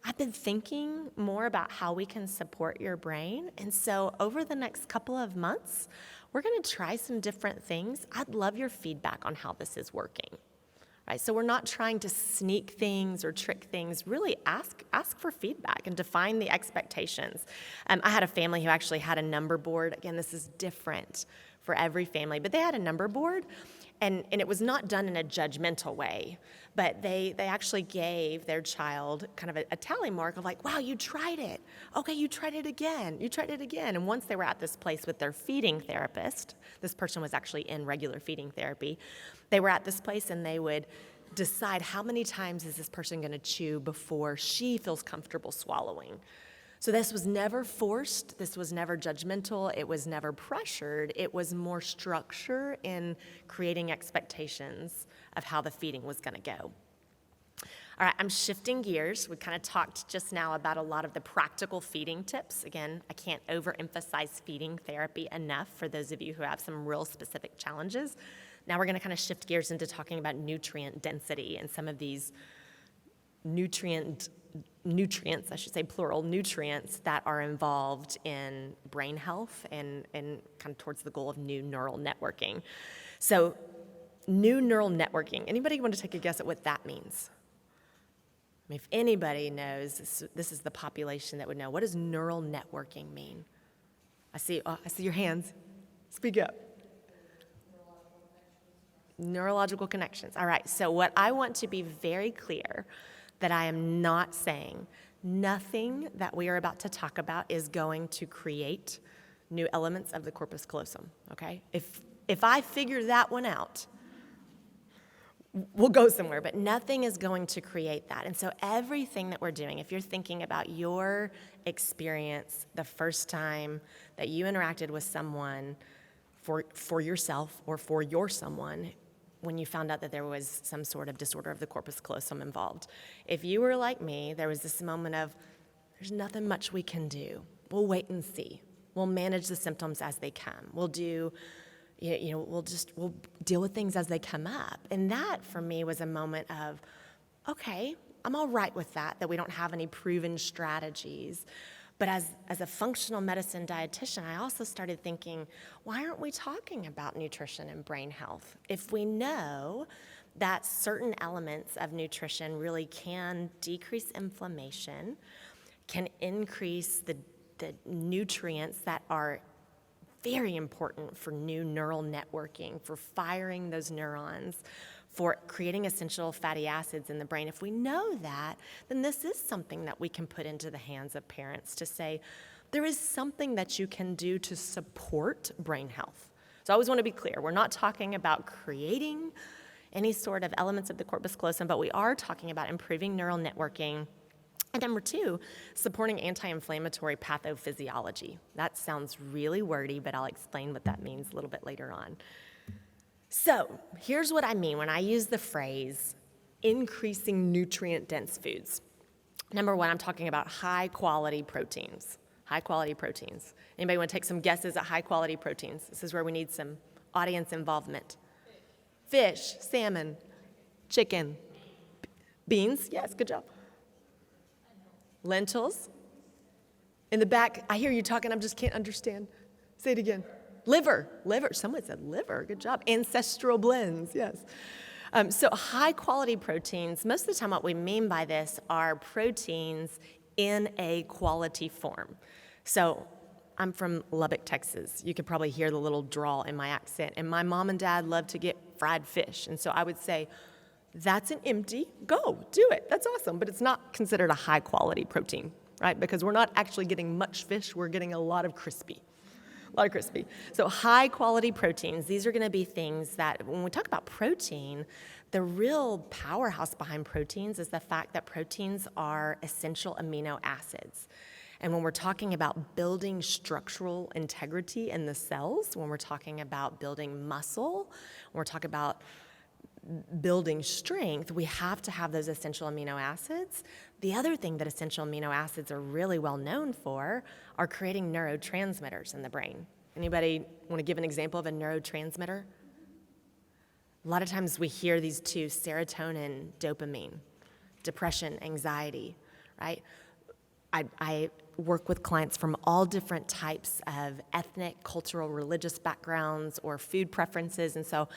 I've been thinking more about how we can support your brain. And so over the next couple of months, we're going to try some different things. I'd love your feedback on how this is working. Right, so we're not trying to sneak things or trick things. Really ask for feedback and define the expectations. I had a family who actually had a number board. Again, this is different for every family, but they had a number board, and it was not done in a judgmental way, but they actually gave their child kind of a tally mark of like, wow, you tried it. Okay, you tried it again. You tried it again. And once they were at this place with their feeding therapist, this person was actually in regular feeding therapy, they were at this place and they would decide how many times is this person going to chew before she feels comfortable swallowing. So this was never forced. This was never judgmental. It was never pressured. It was more structure in creating expectations of how the feeding was going to go. All right, I'm shifting gears. We kind of talked just now about a lot of the practical feeding tips. Again, I can't overemphasize feeding therapy enough for those of you who have some real specific challenges. Now we're going to kind of shift gears into talking about nutrient density and some of these nutrients, I should say plural, nutrients that are involved in brain health and kind of towards the goal of new neural networking. So new neural networking, anybody want to take a guess at what that means? I mean, if anybody knows, this is the population that would know. What does neural networking mean? I see your hands. Speak up. Neurological connections. All right, so what I want to be very clear that I am not saying, nothing that we are about to talk about is going to create new elements of the corpus callosum, okay? If I figure that one out, we'll go somewhere, but nothing is going to create that. And so everything that we're doing, if you're thinking about your experience the first time that you interacted with someone for yourself or for your someone, when you found out that there was some sort of disorder of the corpus callosum involved. If you were like me, there was this moment of, there's nothing much we can do. We'll wait and see. We'll manage the symptoms as they come. We'll do, we'll deal with things as they come up. And that, for me, was a moment of, okay, I'm all right with that we don't have any proven strategies. But as a functional medicine dietitian, I also started thinking, why aren't we talking about nutrition and brain health? If we know that certain elements of nutrition really can decrease inflammation, can increase the nutrients that are very important for new neural networking, for firing those neurons, for creating essential fatty acids in the brain. If we know that, then this is something that we can put into the hands of parents to say, there is something that you can do to support brain health. So I always want to be clear, we're not talking about creating any sort of elements of the corpus callosum, but we are talking about improving neural networking. And number two, supporting anti-inflammatory pathophysiology. That sounds really wordy, but I'll explain what that means a little bit later on. So here's what I mean when I use the phrase increasing nutrient-dense foods. Number one, I'm talking about high-quality proteins. High-quality proteins. Anybody want to take some guesses at high-quality proteins? This is where we need some audience involvement. Fish, salmon, chicken, beans. Yes, good job. Lentils. In the back, I hear you talking, I just can't understand. Say it again. Liver. Someone said liver. Good job. Ancestral blends. Yes. So high-quality proteins, most of the time what we mean by this are proteins in a quality form. So I'm from Lubbock, Texas. You could probably hear the little drawl in my accent. And my mom and dad love to get fried fish. And so I would say, that's an empty, go, do it. That's awesome. But it's not considered a high-quality protein, right? Because we're not actually getting much fish. We're getting a lot of crispy. So high-quality proteins, these are going to be things that, when we talk about protein, the real powerhouse behind proteins is the fact that proteins are essential amino acids. And when we're talking about building structural integrity in the cells, when we're talking about building muscle, when we're talking about building strength, we have to have those essential amino acids. The other thing that essential amino acids are really well known for are creating neurotransmitters in the brain. Anybody want to give an example of a neurotransmitter? A lot of times we hear these two, serotonin, dopamine, depression, anxiety, right? I work with clients from all different types of ethnic, cultural, religious backgrounds or food preferences, and so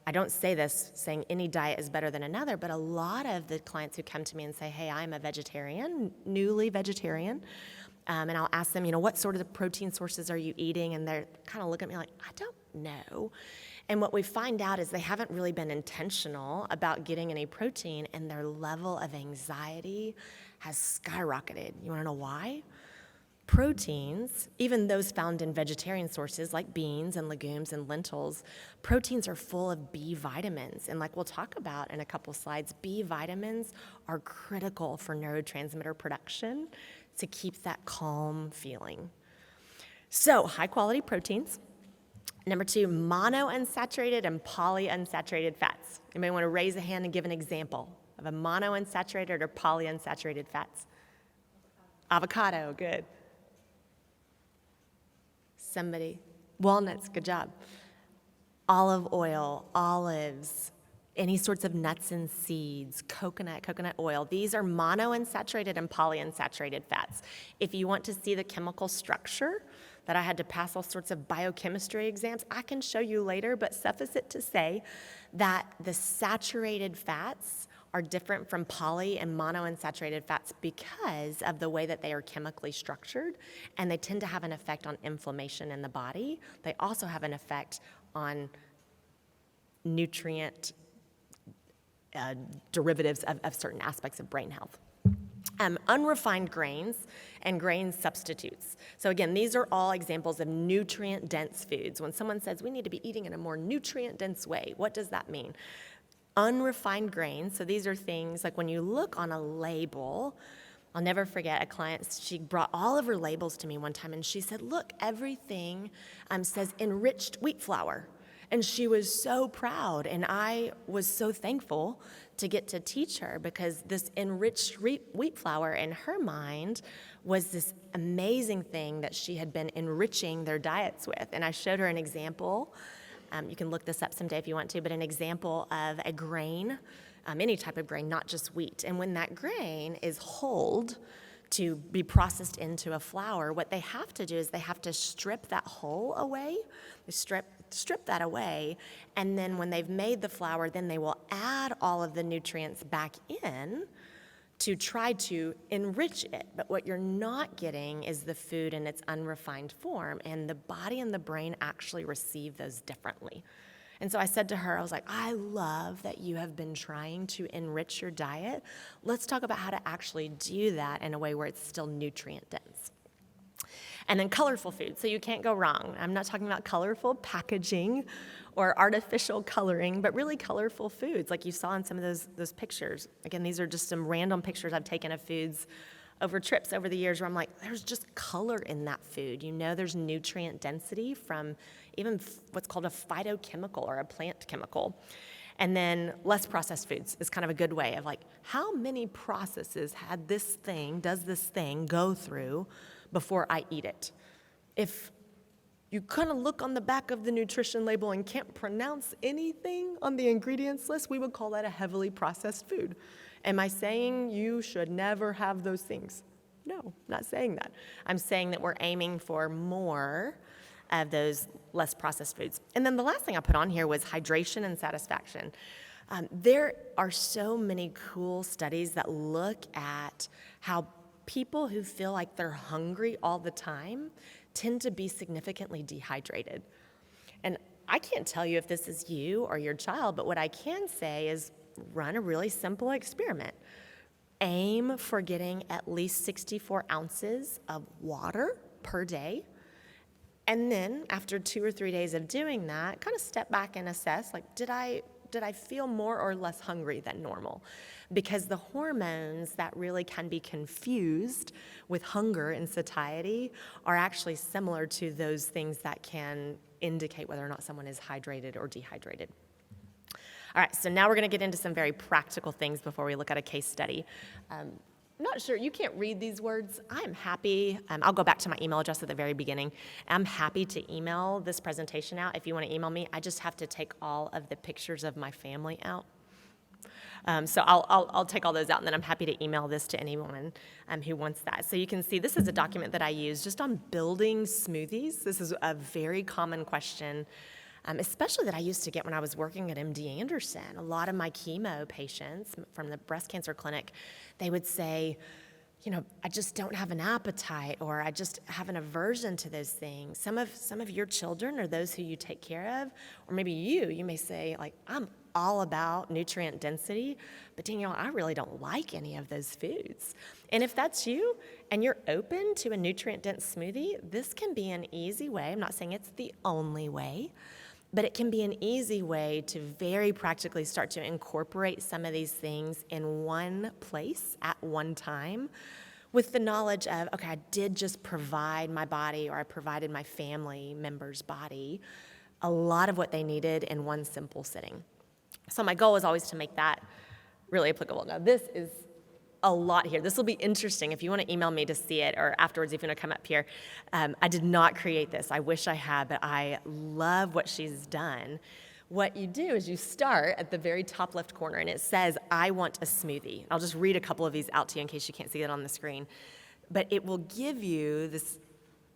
I don't say this saying any diet is better than another, but a lot of the clients who come to me and say, hey, I'm a vegetarian, newly vegetarian, and I'll ask them, what sort of protein sources are you eating? And they're kind of looking at me like, I don't know. And what we find out is they haven't really been intentional about getting any protein, and their level of anxiety has skyrocketed. You want to know why? Proteins, even those found in vegetarian sources like beans and legumes and lentils, proteins are full of B vitamins. And like we'll talk about in a couple slides, B vitamins are critical for neurotransmitter production to keep that calm feeling. So high quality proteins. Number two, monounsaturated and polyunsaturated fats. Anybody want to raise a hand and give an example of a monounsaturated or polyunsaturated fats? Avocado, good. Somebody, walnuts, good job. Olive oil, olives, any sorts of nuts and seeds, coconut oil. These are monounsaturated and polyunsaturated fats. If you want to see the chemical structure, that I had to pass all sorts of biochemistry exams, I can show you later, but suffice it to say that the saturated fats are different from poly and monounsaturated fats because of the way that they are chemically structured, and they tend to have an effect on inflammation in the body. They also have an effect on nutrient derivatives of certain aspects of brain health. Unrefined grains and grain substitutes. So again, these are all examples of nutrient-dense foods. When someone says we need to be eating in a more nutrient-dense way, what does that mean? Unrefined grains, so these are things like when you look on a label, I'll never forget a client, she brought all of her labels to me one time and she said, look, everything says enriched wheat flour. And she was so proud, and I was so thankful to get to teach her because this enriched wheat flour in her mind was this amazing thing that she had been enriching their diets with. And I showed her an example. You can look this up someday if you want to, but an example of a grain, any type of grain, not just wheat. And when that grain is hulled to be processed into a flour, what they have to do is they have to strip that hull away. They strip that away, and then when they've made the flour, then they will add all of the nutrients back in to try to enrich it. But what you're not getting is the food in its unrefined form, and the body and the brain actually receive those differently. And so I said to her, I was like, I love that you have been trying to enrich your diet. Let's talk about how to actually do that in a way where it's still nutrient dense. And then colorful food, so you can't go wrong. I'm not talking about colorful packaging or artificial coloring, but really colorful foods like you saw in some of those pictures. Again, these are just some random pictures I've taken of foods over trips over the years where I'm like, there's just color in that food. You know there's nutrient density from even what's called a phytochemical or a plant chemical. And then less processed foods is kind of a good way of like, how many processes does this thing go through before I eat it? If you kind of look on the back of the nutrition label and can't pronounce anything on the ingredients list, we would call that a heavily processed food. Am I saying you should never have those things? No, I'm not saying that. I'm saying that we're aiming for more of those less processed foods. And then the last thing I put on here was hydration and satisfaction. There are so many cool studies that look at how people who feel like they're hungry all the time tend to be significantly dehydrated. And I can't tell you if this is you or your child, but what I can say is run a really simple experiment. Aim for getting at least 64 ounces of water per day. And then after 2 or 3 days of doing that, kind of step back and assess, like, did I feel more or less hungry than normal? Because the hormones that really can be confused with hunger and satiety are actually similar to those things that can indicate whether or not someone is hydrated or dehydrated. All right, so now we're going to get into some very practical things before we look at a case study. I'm not sure, you can't read these words. I'm happy, I'll go back to my email address at the very beginning. I'm happy to email this presentation out if you want to email me. I just have to take all of the pictures of my family out. So I'll take all those out, and then I'm happy to email this to anyone who wants that. So you can see this is a document that I use just on building smoothies. This is a very common question, especially that I used to get when I was working at MD Anderson. A lot of my chemo patients from the breast cancer clinic, they would say, you know, I just don't have an appetite, or I just have an aversion to those things. Some of your children or those who you take care of, or maybe you may say, like, I'm all about nutrient density, but Danielle, I really don't like any of those foods. And if that's you and you're open to a nutrient-dense smoothie, this can be an easy way. I'm not saying it's the only way, but it can be an easy way to very practically start to incorporate some of these things in one place at one time, with the knowledge of, okay, I did just provide my body, or I provided my family member's body a lot of what they needed in one simple sitting. So my goal is always to make that really applicable. Now, this is a lot here. This will be interesting if you want to email me to see it, or afterwards if you want to come up here. I did not create this. I wish I had, but I love what she's done. What you do is you start at the very top left corner, and it says, I want a smoothie. I'll just read a couple of these out to you in case you can't see it on the screen. But it will give you this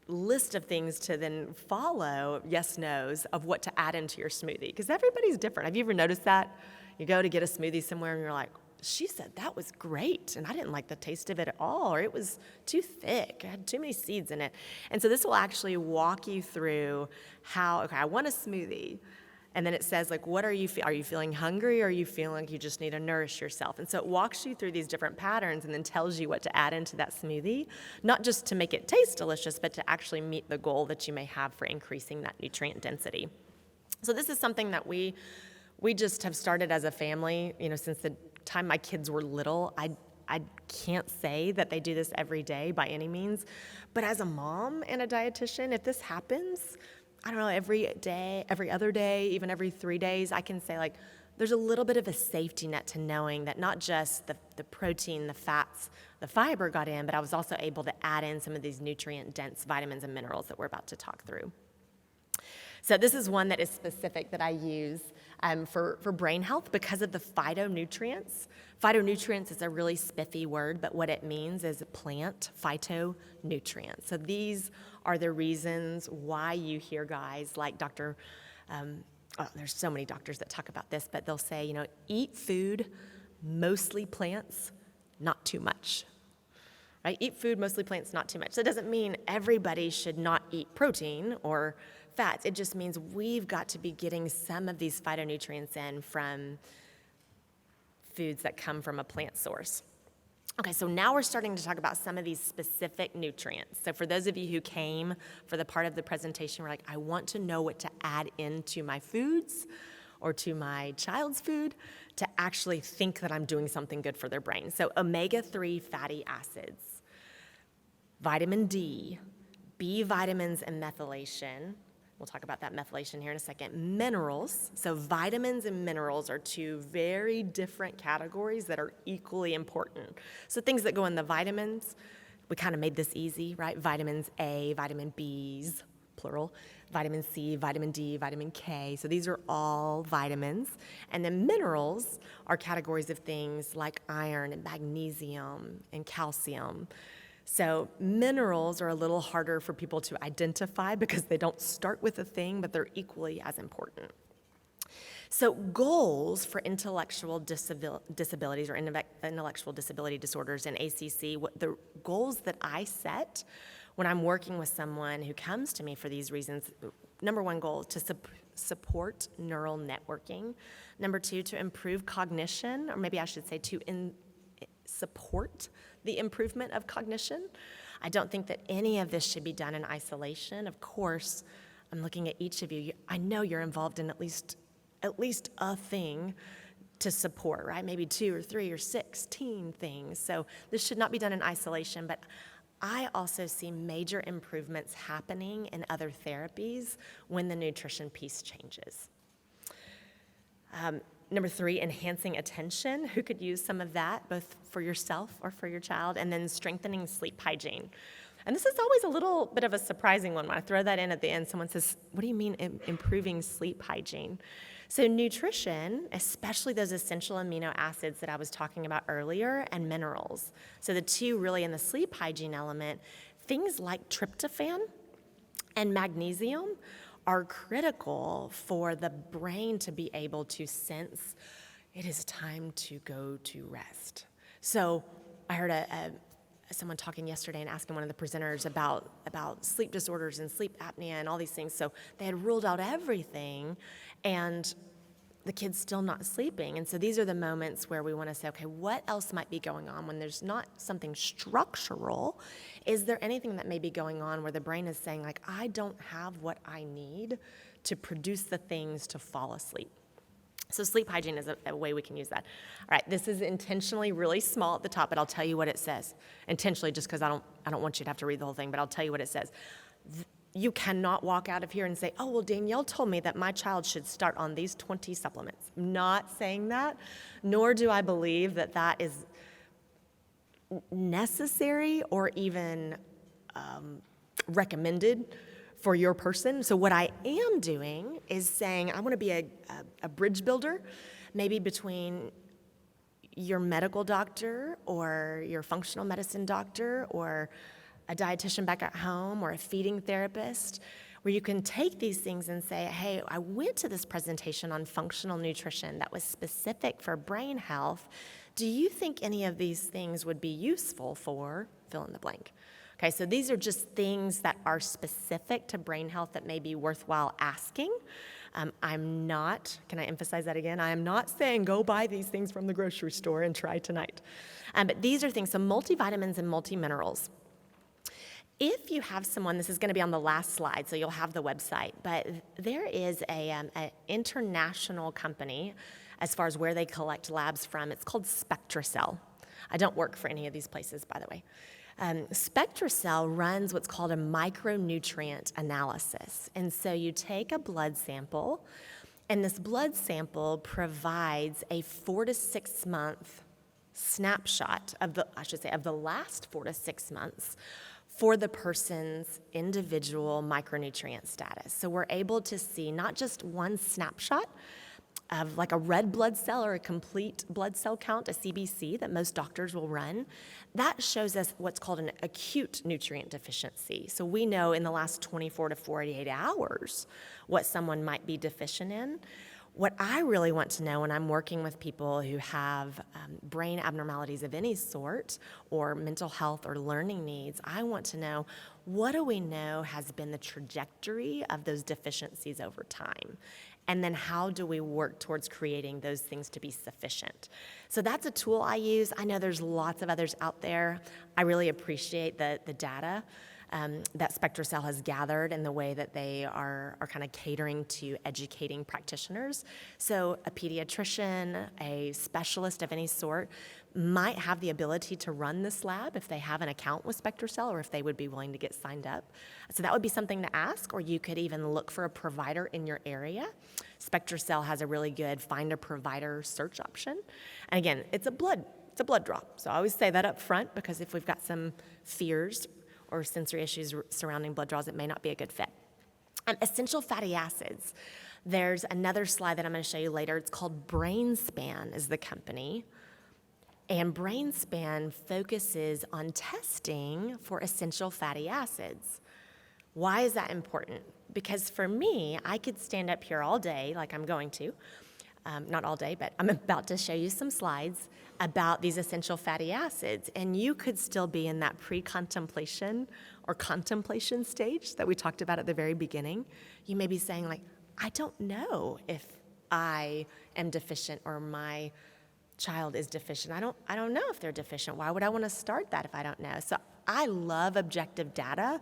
list of things to then follow, yes, no's, of what to add into your smoothie. Because everybody's different. Have you ever noticed that? You go to get a smoothie somewhere and you're like, she said that was great, and I didn't like the taste of it at all, or it was too thick, it had too many seeds in it. And so this will actually walk you through how, okay, I want a smoothie. And then it says, like, what are you feeling hungry, or are you feeling like you just need to nourish yourself? And so it walks you through these different patterns and then tells you what to add into that smoothie, not just to make it taste delicious, but to actually meet the goal that you may have for increasing that nutrient density. So this is something that we just have started as a family, you know, since the time my kids were little. I can't say that they do this every day by any means, but as a mom and a dietitian, if this happens, I don't know, every day, every other day, even every 3 days, I can say, like, there's a little bit of a safety net to knowing that not just the protein, the fats, the fiber got in, but I was also able to add in some of these nutrient-dense vitamins and minerals that we're about to talk through. So this is one that is specific that I use for brain health because of the phytonutrients. Phytonutrients is a really spiffy word, but what it means is plant phytonutrients. So these are the reasons why you hear guys like Dr. There's so many doctors that talk about this, but they'll say, eat food, mostly plants, not too much. Right? Eat food, mostly plants, not too much. So it doesn't mean everybody should not eat protein or fats. It just means we've got to be getting some of these phytonutrients in from foods that come from a plant source. Okay, so now we're starting to talk about some of these specific nutrients. So for those of you who came for the part of the presentation, we're like, I want to know what to add into my foods or to my child's food to actually think that I'm doing something good for their brain. So omega-3 fatty acids, vitamin D, B vitamins and methylation. We'll talk about that methylation here in a second. Minerals. So vitamins and minerals are two very different categories that are equally important. So things that go in the vitamins, we kind of made this easy, right? Vitamins A, vitamin Bs, plural, vitamin C, vitamin D, vitamin K. So these are all vitamins. And then minerals are categories of things like iron and magnesium and calcium. So minerals are a little harder for people to identify because they don't start with a thing, but they're equally as important. So goals for intellectual disabilities or intellectual disability disorders in ACC, the goals that I set when I'm working with someone who comes to me for these reasons, number one goal is to support neural networking. Number two, to improve cognition, or maybe I should say to support the improvement of cognition. I don't think that any of this should be done in isolation. Of course, I'm looking at each of you. I know you're involved in at least a thing to support, right? Maybe 2 or 3 or 16 things. So this should not be done in isolation, but I also see major improvements happening in other therapies when the nutrition piece changes. Number 3, enhancing attention. Who could use some of that, both for yourself or for your child? And then strengthening sleep hygiene. And this is always a little bit of a surprising one. When I throw that in at the end, someone says, what do you mean improving sleep hygiene? So nutrition, especially those essential amino acids that I was talking about earlier, and minerals. So the two really in the sleep hygiene element, things like tryptophan and magnesium are critical for the brain to be able to sense it is time to go to rest. So I heard someone talking yesterday and asking one of the presenters about sleep disorders and sleep apnea and all these things. So they had ruled out everything, and the kid's still not sleeping. And so these are the moments where we want to say, okay, what else might be going on when there's not something structural? Is there anything that may be going on where the brain is saying, like, I don't have what I need to produce the things to fall asleep? So sleep hygiene is a way we can use that. All right, this is intentionally really small at the top, but I'll tell you what it says. Intentionally, just because I don't want you to have to read the whole thing, but I'll tell you what it says. You cannot walk out of here and say, oh, well, Danielle told me that my child should start on these 20 supplements. I'm not saying that, nor do I believe that that is necessary or even recommended for your person. So what I am doing is saying I want to be a bridge builder, maybe between your medical doctor or your functional medicine doctor or a dietitian back at home or a feeding therapist, where you can take these things and say, hey, I went to this presentation on functional nutrition that was specific for brain health. Do you think any of these things would be useful for fill in the blank? Okay, so these are just things that are specific to brain health that may be worthwhile asking. I'm not, can I emphasize that again? I am not saying go buy these things from the grocery store and try tonight. But these are things, so multivitamins and multiminerals. If you have someone, this is going to be on the last slide, so you'll have the website, but there is an international company as far as where they collect labs from. It's called SpectraCell. I don't work for any of these places, by the way. SpectraCell runs what's called a micronutrient analysis. And so you take a blood sample, and this blood sample provides a 4 to 6 month snapshot of the last 4 to 6 months for the person's individual micronutrient status. So we're able to see not just one snapshot of like a red blood cell or a complete blood cell count, a CBC that most doctors will run. That shows us what's called an acute nutrient deficiency. So we know in the last 24 to 48 hours what someone might be deficient in. What I really want to know when I'm working with people who have brain abnormalities of any sort or mental health or learning needs, I want to know, what do we know has been the trajectory of those deficiencies over time? And then how do we work towards creating those things to be sufficient? So that's a tool I use. I know there's lots of others out there. I really appreciate the data that SpectraCell has gathered and the way that they are kind of catering to educating practitioners. So a pediatrician, a specialist of any sort might have the ability to run this lab if they have an account with SpectraCell or if they would be willing to get signed up. So that would be something to ask, or you could even look for a provider in your area. SpectraCell has a really good find a provider search option. And again, it's a blood draw. So I always say that up front, because if we've got some fears or sensory issues surrounding blood draws, it may not be a good fit. Essential fatty acids. There's another slide that I'm going to show you later. It's called BrainSpan is the company. And BrainSpan focuses on testing for essential fatty acids. Why is that important? Because for me, I could stand up here all day, like I'm going to. Not all day, but I'm about to show you some slides about these essential fatty acids. And you could still be in that pre-contemplation or contemplation stage that we talked about at the very beginning. You may be saying, like, I don't know if I am deficient or my child is deficient. I don't know if they're deficient. Why would I want to start that if I don't know? So I love objective data,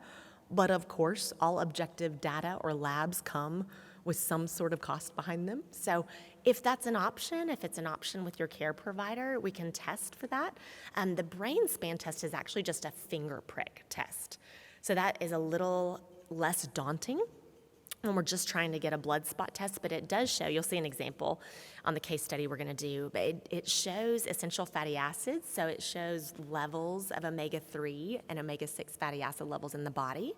but of course, all objective data or labs come with some sort of cost behind them. So if that's an option, if it's an option with your care provider, we can test for that. The BrainSpan test is actually just a finger prick test. So that is a little less daunting when we're just trying to get a blood spot test, but it does show, you'll see an example on the case study we're gonna do, but it shows essential fatty acids, so it shows levels of omega-3 and omega-6 fatty acid levels in the body.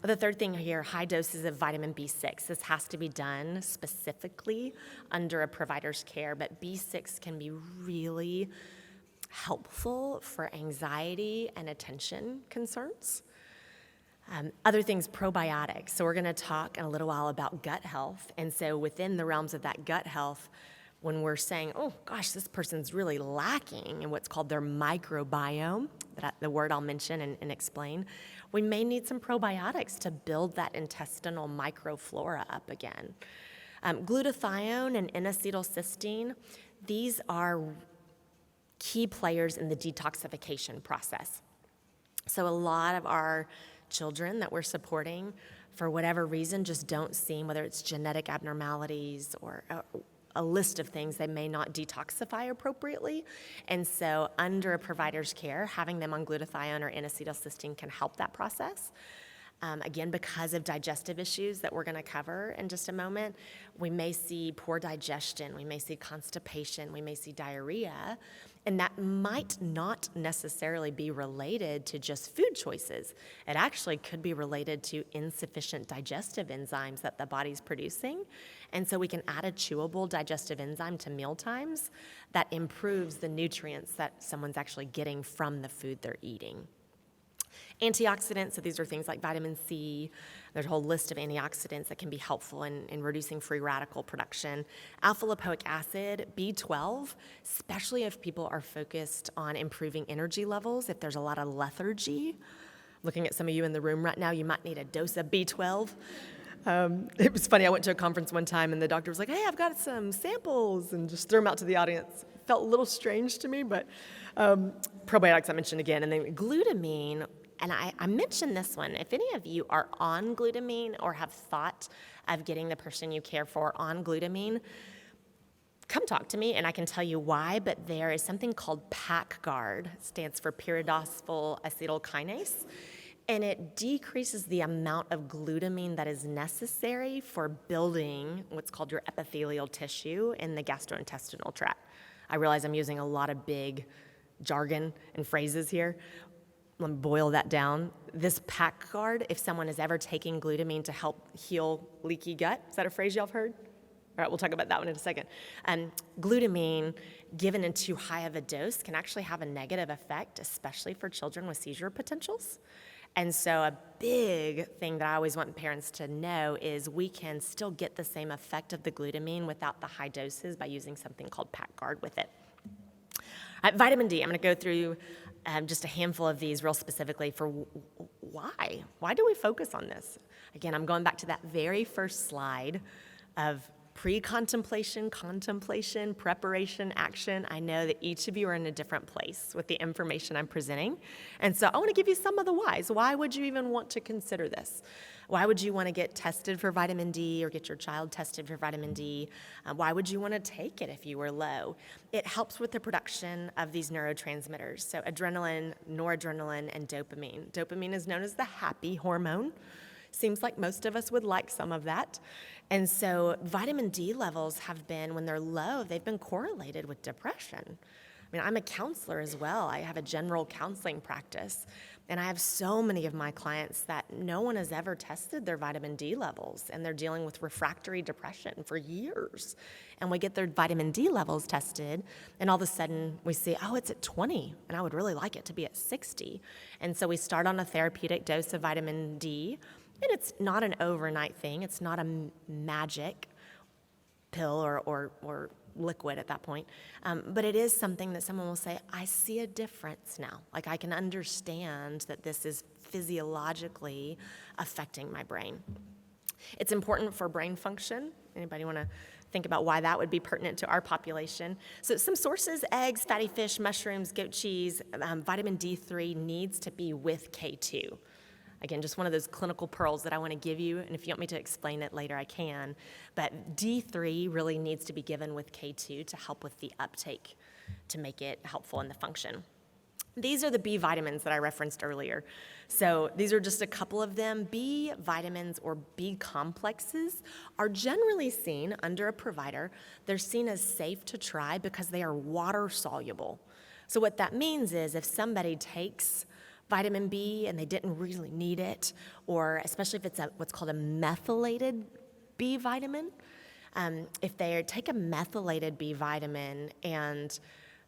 The third thing here, high doses of vitamin B6. This has to be done specifically under a provider's care, but B6 can be really helpful for anxiety and attention concerns. Other things, probiotics. So we're going to talk in a little while about gut health. And so within the realms of that gut health, when we're saying, oh gosh, this person's really lacking in what's called their microbiome, the word I'll mention and explain, we may need some probiotics to build that intestinal microflora up again. Glutathione and N-acetylcysteine, these are key players in the detoxification process. So a lot of our children that we're supporting, for whatever reason, just don't seem, whether it's genetic abnormalities or a list of things, they may not detoxify appropriately. And so under a provider's care, having them on glutathione or N-acetylcysteine can help that process. Again, because of digestive issues that we're going to cover in just a moment, we may see poor digestion, we may see constipation, we may see diarrhea, and that might not necessarily be related to just food choices. It actually could be related to insufficient digestive enzymes that the body's producing. And so we can add a chewable digestive enzyme to mealtimes that improves the nutrients that someone's actually getting from the food they're eating. Antioxidants, so these are things like vitamin C. There's a whole list of antioxidants that can be helpful in reducing free radical production. Alpha-lipoic acid, B12, especially if people are focused on improving energy levels, if there's a lot of lethargy. Looking at some of you in the room right now, you might need a dose of B12. It was funny, I went to a conference one time and the doctor was like, hey, I've got some samples, and just threw them out to the audience. Felt a little strange to me, but probiotics I mentioned again, and then glutamine. And I mentioned this one. If any of you are on glutamine or have thought of getting the person you care for on glutamine, come talk to me and I can tell you why, but there is something called PACGARD. It stands for pyridoxal acetylkinase, and it decreases the amount of glutamine that is necessary for building what's called your epithelial tissue in the gastrointestinal tract. I realize I'm using a lot of big jargon and phrases here. let me boil that down. This pack guard, if someone is ever taking glutamine to help heal leaky gut, is that a phrase y'all have heard? All right, we'll talk about that one in a second. Glutamine given in too high of a dose can actually have a negative effect, especially for children with seizure potentials. And so a big thing that I always want parents to know is we can still get the same effect of the glutamine without the high doses by using something called pack guard with it. All right, vitamin D, I'm going to go through just a handful of these real specifically for why. Why do we focus on this? Again, I'm going back to that very first slide of pre-contemplation, contemplation, preparation, action. I know that each of you are in a different place with the information I'm presenting. And so I want to give you some of the whys. Why would you even want to consider this? Why would you want to get tested for vitamin D or get your child tested for vitamin D? Why would you want to take it if you were low? It helps with the production of these neurotransmitters. So adrenaline, noradrenaline, and dopamine. Dopamine is known as the happy hormone. Seems like most of us would like some of that. And so vitamin D levels have been, when they're low, they've been correlated with depression. I mean, I'm a counselor as well. I have a general counseling practice. And I have so many of my clients that no one has ever tested their vitamin D levels, and they're dealing with refractory depression for years. And we get their vitamin D levels tested, and all of a sudden we see, oh, it's at 20, and I would really like it to be at 60. And so we start on a therapeutic dose of vitamin D, and it's not an overnight thing. It's not a magic pill or liquid at that point. But it is something that someone will say, I see a difference now. Like I can understand that this is physiologically affecting my brain. It's important for brain function. Anybody want to think about why that would be pertinent to our population? So some sources: eggs, fatty fish, mushrooms, goat cheese. Vitamin D3 needs to be with K2. Again, just one of those clinical pearls that I want to give you, and if you want me to explain it later, I can. But D3 really needs to be given with K2 to help with the uptake, to make it helpful in the function. These are the B vitamins that I referenced earlier. So these are just a couple of them. B vitamins or B complexes are generally seen under a provider. They're seen as safe to try because they are water soluble. So what that means is if somebody takes vitamin B and they didn't really need it, or especially if it's what's called a methylated B vitamin, if they take a methylated B vitamin and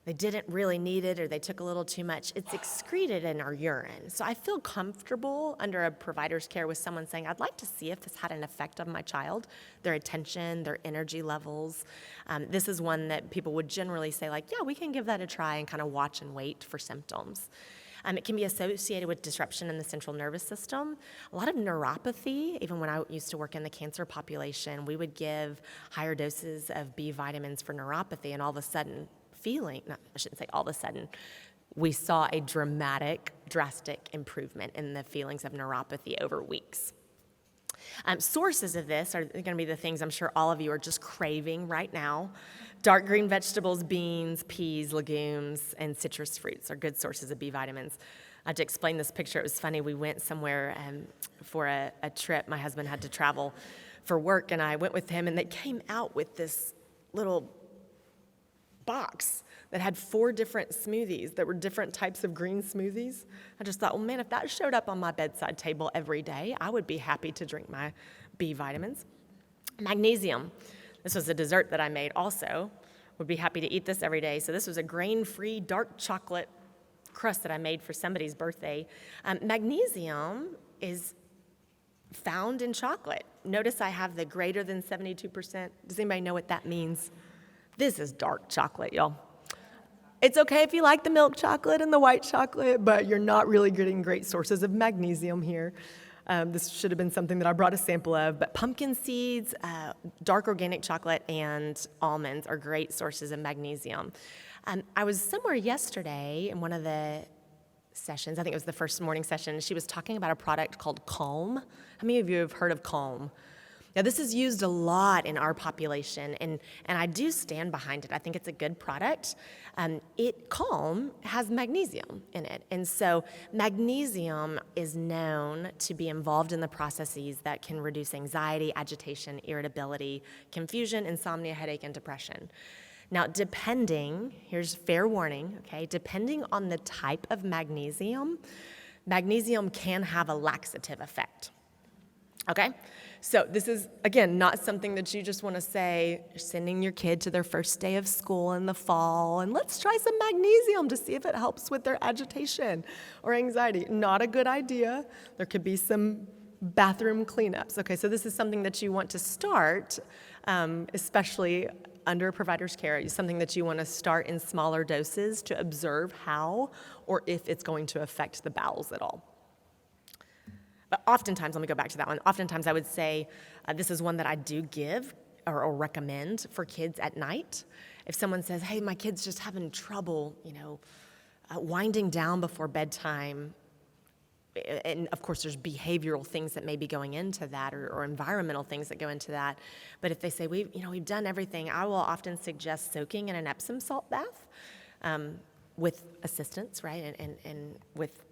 they didn't really need it or they took a little too much, it's excreted in our urine. So I feel comfortable under a provider's care with someone saying, I'd like to see if this had an effect on my child, their attention, their energy levels. This is one that people would generally say like, yeah, we can give that a try and kind of watch and wait for symptoms. It can be associated with disruption in the central nervous system. A lot of neuropathy, even when I used to work in the cancer population, we would give higher doses of B vitamins for neuropathy, and all of a sudden, we saw a drastic improvement in the feelings of neuropathy over weeks. Sources of this are going to be the things I'm sure all of you are just craving right now. Dark green vegetables, beans, peas, legumes, and citrus fruits are good sources of B vitamins. To explain this picture, it was funny. We went somewhere for a trip. My husband had to travel for work, and I went with him, and they came out with this little box that had 4 different smoothies that were different types of green smoothies. I just thought, well, man, if that showed up on my bedside table every day, I would be happy to drink my B vitamins. Magnesium. This was a dessert that I made also. Would be happy to eat this every day. So this was a grain-free dark chocolate crust that I made for somebody's birthday. Magnesium is found in chocolate. Notice I have the greater than 72%. Does anybody know what that means? This is dark chocolate, y'all. It's okay if you like the milk chocolate and the white chocolate, but you're not really getting great sources of magnesium here. This should have been something that I brought a sample of, but pumpkin seeds, dark organic chocolate, and almonds are great sources of magnesium. I was somewhere yesterday in one of the sessions, I think it was the first morning session, she was talking about a product called Calm. How many of you have heard of Calm? Now, this is used a lot in our population, and I do stand behind it. I think it's a good product. Calm has magnesium in it, and so magnesium is known to be involved in the processes that can reduce anxiety, agitation, irritability, confusion, insomnia, headache, and depression. Now, here's fair warning, okay, depending on the type of magnesium, Magnesium can have a laxative effect. Okay? So this is, again, not something that you just want to say, you're sending your kid to their first day of school in the fall, and let's try some magnesium to see if it helps with their agitation or anxiety. Not a good idea. There could be some bathroom cleanups. Okay, so this is something that you want to start, especially under a provider's care. It's something that you want to start in smaller doses to observe how or if it's going to affect the bowels at all. But oftentimes, let me go back to that one. Oftentimes I would say this is one that I do give or recommend for kids at night. If someone says, hey, my kid's just having trouble, winding down before bedtime, and of course there's behavioral things that may be going into that or environmental things that go into that. But if they say, we've done everything, I will often suggest soaking in an Epsom salt bath with assistance, right, and with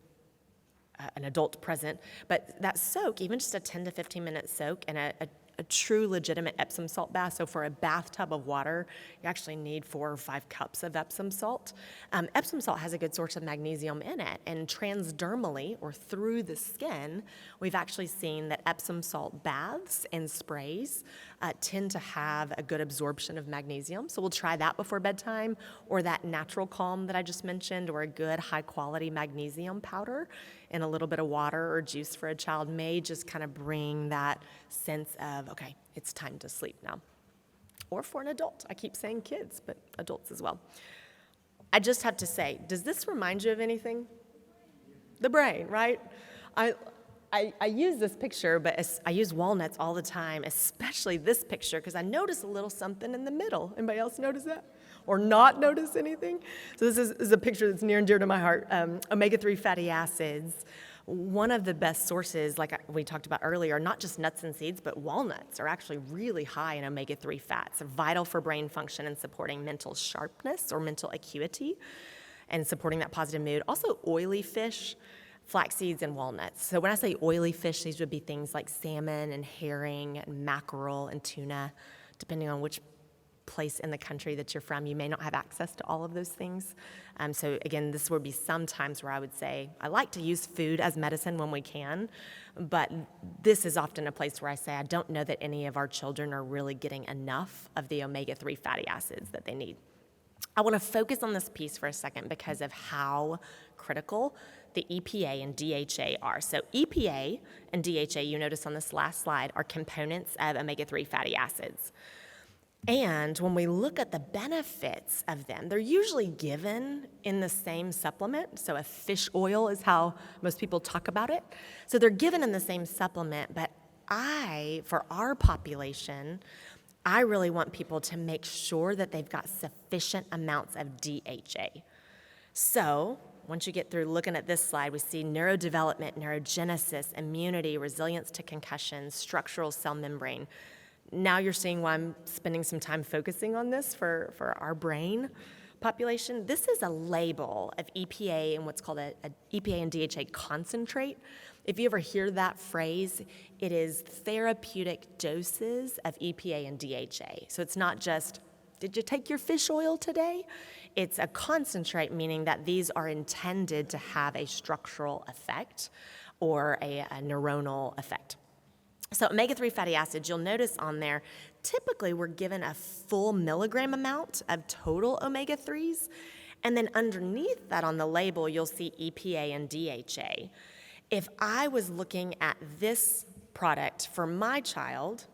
an adult present, but that soak, even just a 10 to 15 minute soak and a true legitimate Epsom salt bath. So for a bathtub of water, you actually need 4 or 5 cups of Epsom salt. Epsom salt has a good source of magnesium in it, and transdermally, or through the skin, we've actually seen that Epsom salt baths and sprays tend to have a good absorption of magnesium. So we'll try that before bedtime, or that natural calm that I just mentioned, or a good high quality magnesium powder in a little bit of water or juice for a child may just kind of bring that sense of, okay, it's time to sleep now. Or for an adult. I keep saying kids, but adults as well. I just have to say, does this remind you of anything? The brain, right? I use this picture, but I use walnuts all the time, especially this picture, because I notice a little something in the middle. Anybody else notice that? Or not notice anything? So this is a picture that's near and dear to my heart. Omega-3 fatty acids. One of the best sources, like we talked about earlier, not just nuts and seeds, but walnuts are actually really high in omega-3 fats. They're vital for brain function and supporting mental sharpness or mental acuity and supporting that positive mood. Also, oily fish, flax seeds, and walnuts. So when I say oily fish, these would be things like salmon and herring and mackerel and tuna, depending on which place in the country that you're from. You may not have access to all of those things. So again, this would be some times where I would say, I like to use food as medicine when we can, but this is often a place where I say, I don't know that any of our children are really getting enough of the omega-3 fatty acids that they need. I want to focus on this piece for a second because of how critical the EPA and DHA are. So EPA and DHA, you notice on this last slide, are components of omega-3 fatty acids. And when we look at the benefits of them, they're usually given in the same supplement. So a fish oil is how most people talk about it. So they're given in the same supplement, but for our population, I really want people to make sure that they've got sufficient amounts of DHA. So once you get through looking at this slide, we see neurodevelopment, neurogenesis, immunity, resilience to concussions, structural cell membrane. Now you're seeing why I'm spending some time focusing on this for our brain population. This is a label of EPA and what's called a EPA and DHA concentrate. If you ever hear that phrase, it is therapeutic doses of EPA and DHA. So it's not just, did you take your fish oil today? It's a concentrate, meaning that these are intended to have a structural effect or a neuronal effect. So omega-3 fatty acids, you'll notice on there, typically we're given a full milligram amount of total omega-3s, and then underneath that on the label, you'll see EPA and DHA. If I was looking at this product for my child,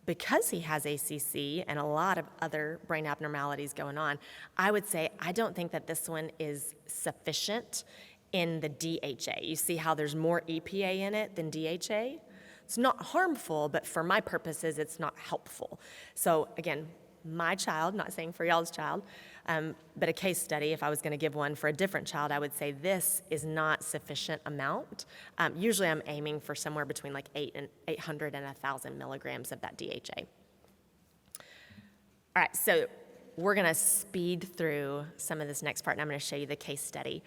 because he has ACC and a lot of other brain abnormalities going on, I would say I don't think that this one is sufficient in the DHA. You see how there's more EPA in it than DHA? It's not harmful, but for my purposes, it's not helpful. So again, my child, not saying for y'all's child, but a case study, if I was going to give one for a different child, I would say this is not sufficient amount. Usually I'm aiming for somewhere between like 800 and 1,000 milligrams of that DHA. All right, so we're going to speed through some of this next part, and I'm going to show you the case study.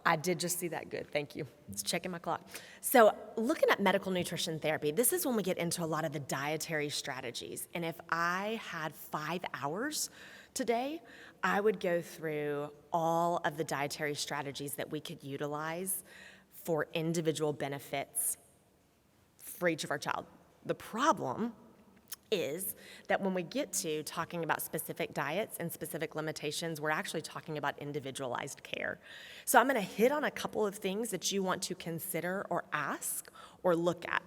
I did just see that. Good. Thank you. It's checking my clock. So looking at medical nutrition therapy, this is when we get into a lot of the dietary strategies. And if I had 5 hours today, I would go through all of the dietary strategies that we could utilize for individual benefits for each of our child. The problem is that when we get to talking about specific diets and specific limitations, we're actually talking about individualized care. So I'm going to hit on a couple of things that you want to consider or ask or look at.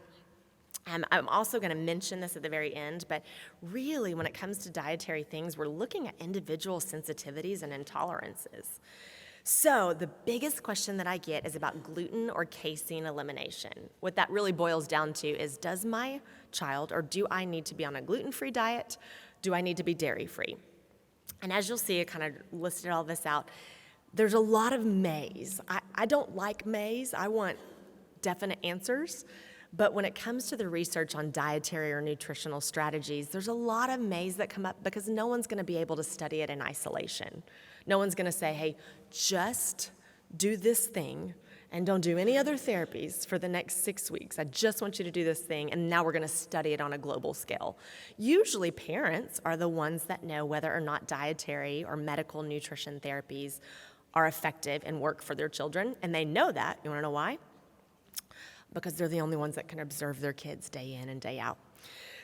I'm also going to mention this at the very end, but really when it comes to dietary things, we're looking at individual sensitivities and intolerances. So the biggest question that I get is about gluten or casein elimination. What that really boils down to is, does my child, or do I need to be on a gluten-free diet? Do I need to be dairy-free? And as you'll see, I kind of listed all this out. There's a lot of maze. I don't like maze. I want definite answers. But when it comes to the research on dietary or nutritional strategies, there's a lot of maze that come up because no one's going to be able to study it in isolation. No one's going to say, hey, just do this thing and don't do any other therapies for the next 6 weeks. I just want you to do this thing, and now we're going to study it on a global scale. Usually parents are the ones that know whether or not dietary or medical nutrition therapies are effective and work for their children, and they know that. You want to know why? Because they're the only ones that can observe their kids day in and day out.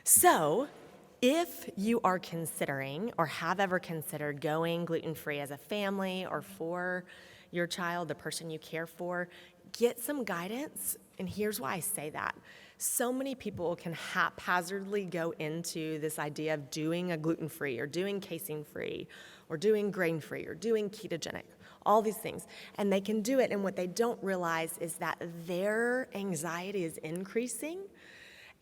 So if you are considering or have ever considered going gluten-free as a family or for your child, the person you care for, get some guidance. And here's why I say that. So many people can haphazardly go into this idea of doing a gluten-free or doing casein-free or doing grain-free or doing ketogenic, all these things. And they can do it, and what they don't realize is that their anxiety is increasing,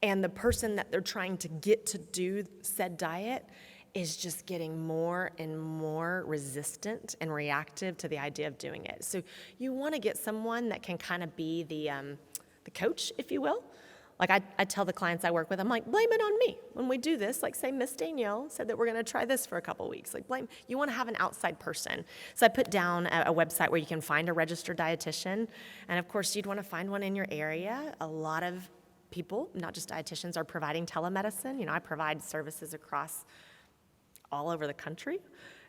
and the person that they're trying to get to do said diet is just getting more and more resistant and reactive to the idea of doing it. So you want to get someone that can kind of be the coach, if you will. Like I tell the clients I work with, I'm like, blame it on me. When we do this, like say Miss Danielle said that we're going to try this for a couple weeks. Like you want to have an outside person. So I put down a website where you can find a registered dietitian. And of course, you'd want to find one in your area. A lot of people, not just dietitians, are providing telemedicine. You know, I provide services across all over the country.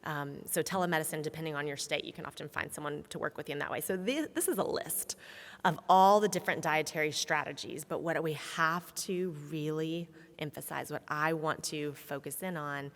So telemedicine, depending on your state, you can often find someone to work with you in that way. So this is a list of all the different dietary strategies, but what we have to really emphasize, what I want to focus in on,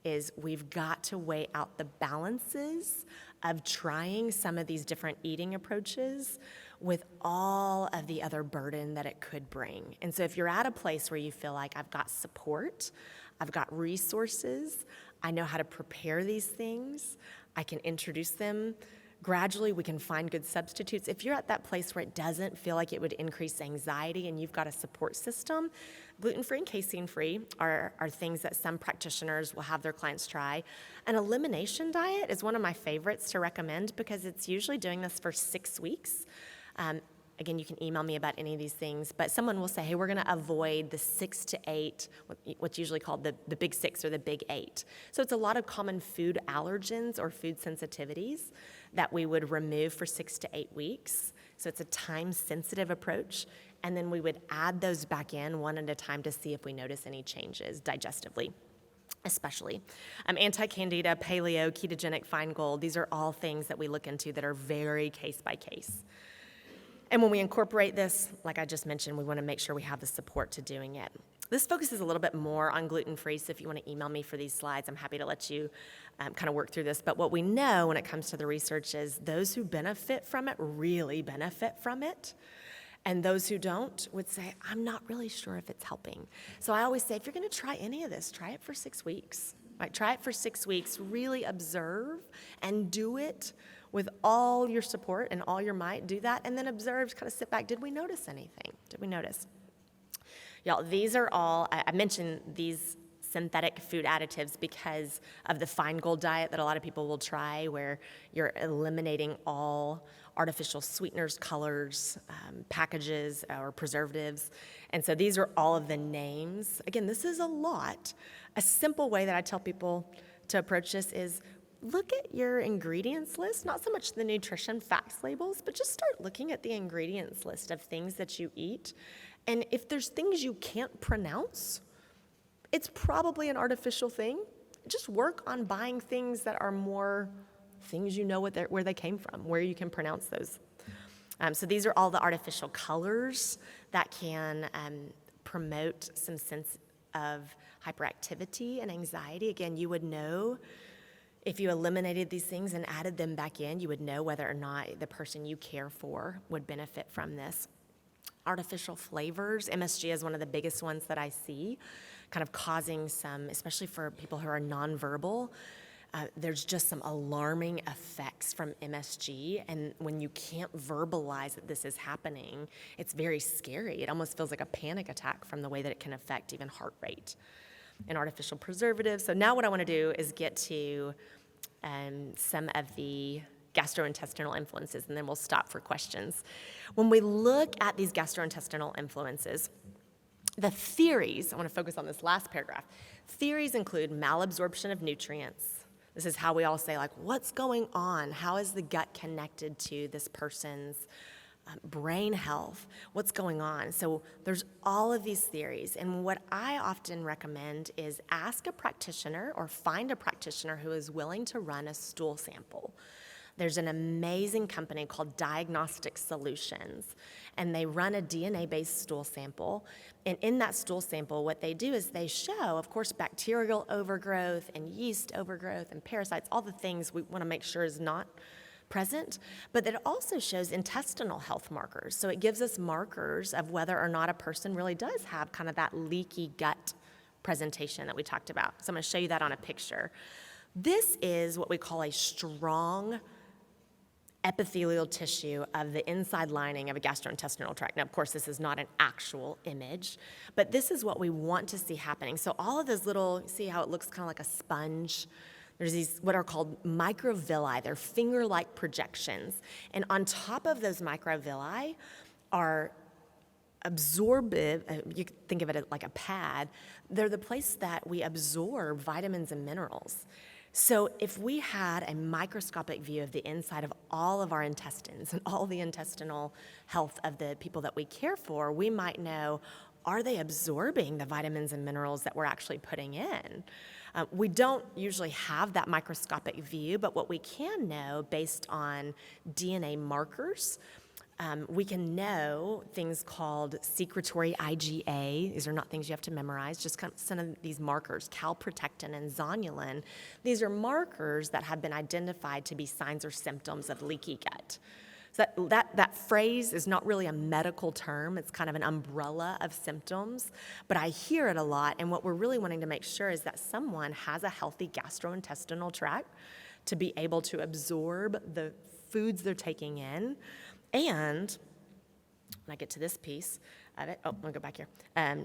is we've got to weigh out the balances of trying some of these different eating approaches with all of the other burden that it could bring. And so if you're at a place where you feel like I've got support, I've got resources, I know how to prepare these things, I can introduce them, gradually we can find good substitutes. If you're at that place where it doesn't feel like it would increase anxiety and you've got a support system, gluten-free and casein-free are things that some practitioners will have their clients try. An elimination diet is one of my favorites to recommend because it's usually doing this for 6 weeks. Again, you can email me about any of these things, but someone will say, hey, we're going to avoid the 6 to 8, what's usually called the big 6 or the big 8. So it's a lot of common food allergens or food sensitivities that we would remove for 6 to 8 weeks. So it's a time-sensitive approach, and then we would add those back in one at a time to see if we notice any changes digestively. Especially. Anti-candida, paleo, ketogenic, Feingold, these are all things that we look into that are very case by case. And when we incorporate this, like I just mentioned, we want to make sure we have the support to doing it. This focuses a little bit more on gluten-free, so if you want to email me for these slides, I'm happy to let you kind of work through this. But what we know when it comes to the research is those who benefit from it really benefit from it. And those who don't would say, I'm not really sure if it's helping. So I always say, if you're going to try any of this, try it for 6 weeks. Right? Try it for 6 weeks, really observe and do it with all your support and all your might. Do that, and then observe, kind of sit back. Did we notice anything? Did we notice? Y'all, these are all, I mentioned these synthetic food additives because of the Feingold diet that a lot of people will try, where you're eliminating all artificial sweeteners, colors, packages, or preservatives. And so these are all of the names. Again, this is a lot. A simple way that I tell people to approach this is look at your ingredients list, not so much the nutrition facts labels, but just start looking at the ingredients list of things that you eat. And if there's things you can't pronounce, it's probably an artificial thing. Just work on buying things that are more things you know where they came from, where you can pronounce those. So these are all the artificial colors that can promote some sense of hyperactivity and anxiety. Again, you would know if you eliminated these things and added them back in, you would know whether or not the person you care for would benefit from this. Artificial flavors, MSG is one of the biggest ones that I see, kind of causing some, especially for people who are nonverbal, there's just some alarming effects from MSG, and when you can't verbalize that this is happening, it's very scary. It almost feels like a panic attack from the way that it can affect even heart rate. And artificial preservatives. So now what I want to do is get to some of the gastrointestinal influences, and then we'll stop for questions. When we look at these gastrointestinal influences, the theories, I want to focus on this last paragraph, theories include malabsorption of nutrients. This is how we all say, like, what's going on? How is the gut connected to this person's brain health? What's going on? So there's all of these theories. And what I often recommend is ask a practitioner or find a practitioner who is willing to run a stool sample. There's an amazing company called Diagnostic Solutions, and they run a DNA-based stool sample. And in that stool sample, what they do is they show, of course, bacterial overgrowth and yeast overgrowth and parasites, all the things we want to make sure is not present, but it also shows intestinal health markers. So it gives us markers of whether or not a person really does have kind of that leaky gut presentation that we talked about. So I'm going to show you that on a picture. This is what we call a strong epithelial tissue of the inside lining of a gastrointestinal tract. Now, of course, this is not an actual image, but this is what we want to see happening. So all of those little, see how it looks kind of like a sponge? There's these what are called microvilli. They're finger-like projections. And on top of those microvilli are absorptive, you can think of it like a pad. They're the place that we absorb vitamins and minerals. So if we had a microscopic view of the inside of all of our intestines and all the intestinal health of the people that we care for, we might know, are they absorbing the vitamins and minerals that we're actually putting in? We don't usually have that microscopic view, but what we can know based on DNA markers, we can know things called secretory IgA. These are not things you have to memorize, just kind of some of these markers, calprotectin and zonulin. These are markers that have been identified to be signs or symptoms of leaky gut. So that phrase is not really a medical term. It's kind of an umbrella of symptoms, but I hear it a lot, and what we're really wanting to make sure is that someone has a healthy gastrointestinal tract to be able to absorb the foods they're taking in. And when I get to this piece of it, I'm gonna go back here,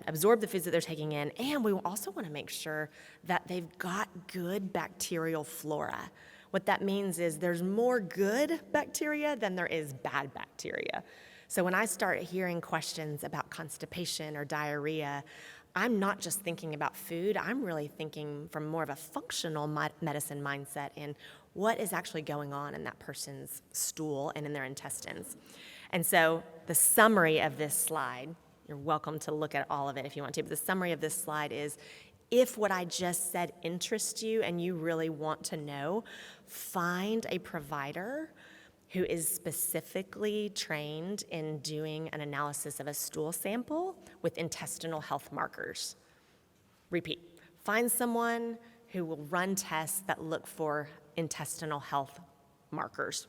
absorb the foods that they're taking in, and we also wanna make sure that they've got good bacterial flora. What that means is there's more good bacteria than there is bad bacteria. So when I start hearing questions about constipation or diarrhea, I'm not just thinking about food, I'm really thinking from more of a functional medicine mindset in what is actually going on in that person's stool and in their intestines. And so the summary of this slide, you're welcome to look at all of it if you want to, but the summary of this slide is, if what I just said interests you and you really want to know, find a provider who is specifically trained in doing an analysis of a stool sample with intestinal health markers. Repeat, find someone who will run tests that look for intestinal health markers.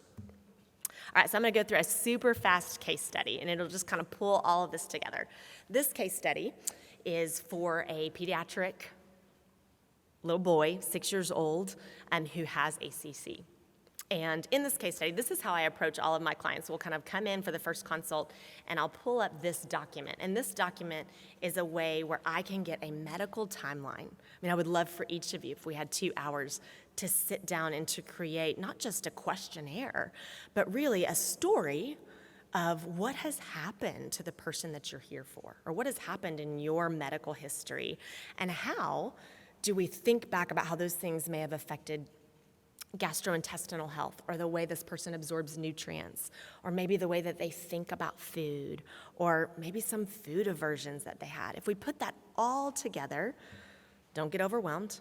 All right, so I'm going to go through a super fast case study, and it'll just kind of pull all of this together. This case study is for a pediatric little boy, 6 years old, who has ACC. And in this case study, this is how I approach all of my clients. We'll kind of come in for the first consult, and I'll pull up this document. And this document is a way where I can get a medical timeline. I mean, I would love for each of you, if we had 2 hours, to sit down and to create not just a questionnaire, but really a story of what has happened to the person that you're here for, or what has happened in your medical history, and how do we think back about how those things may have affected gastrointestinal health, or the way this person absorbs nutrients, or maybe the way that they think about food, or maybe some food aversions that they had. If we put that all together, don't get overwhelmed.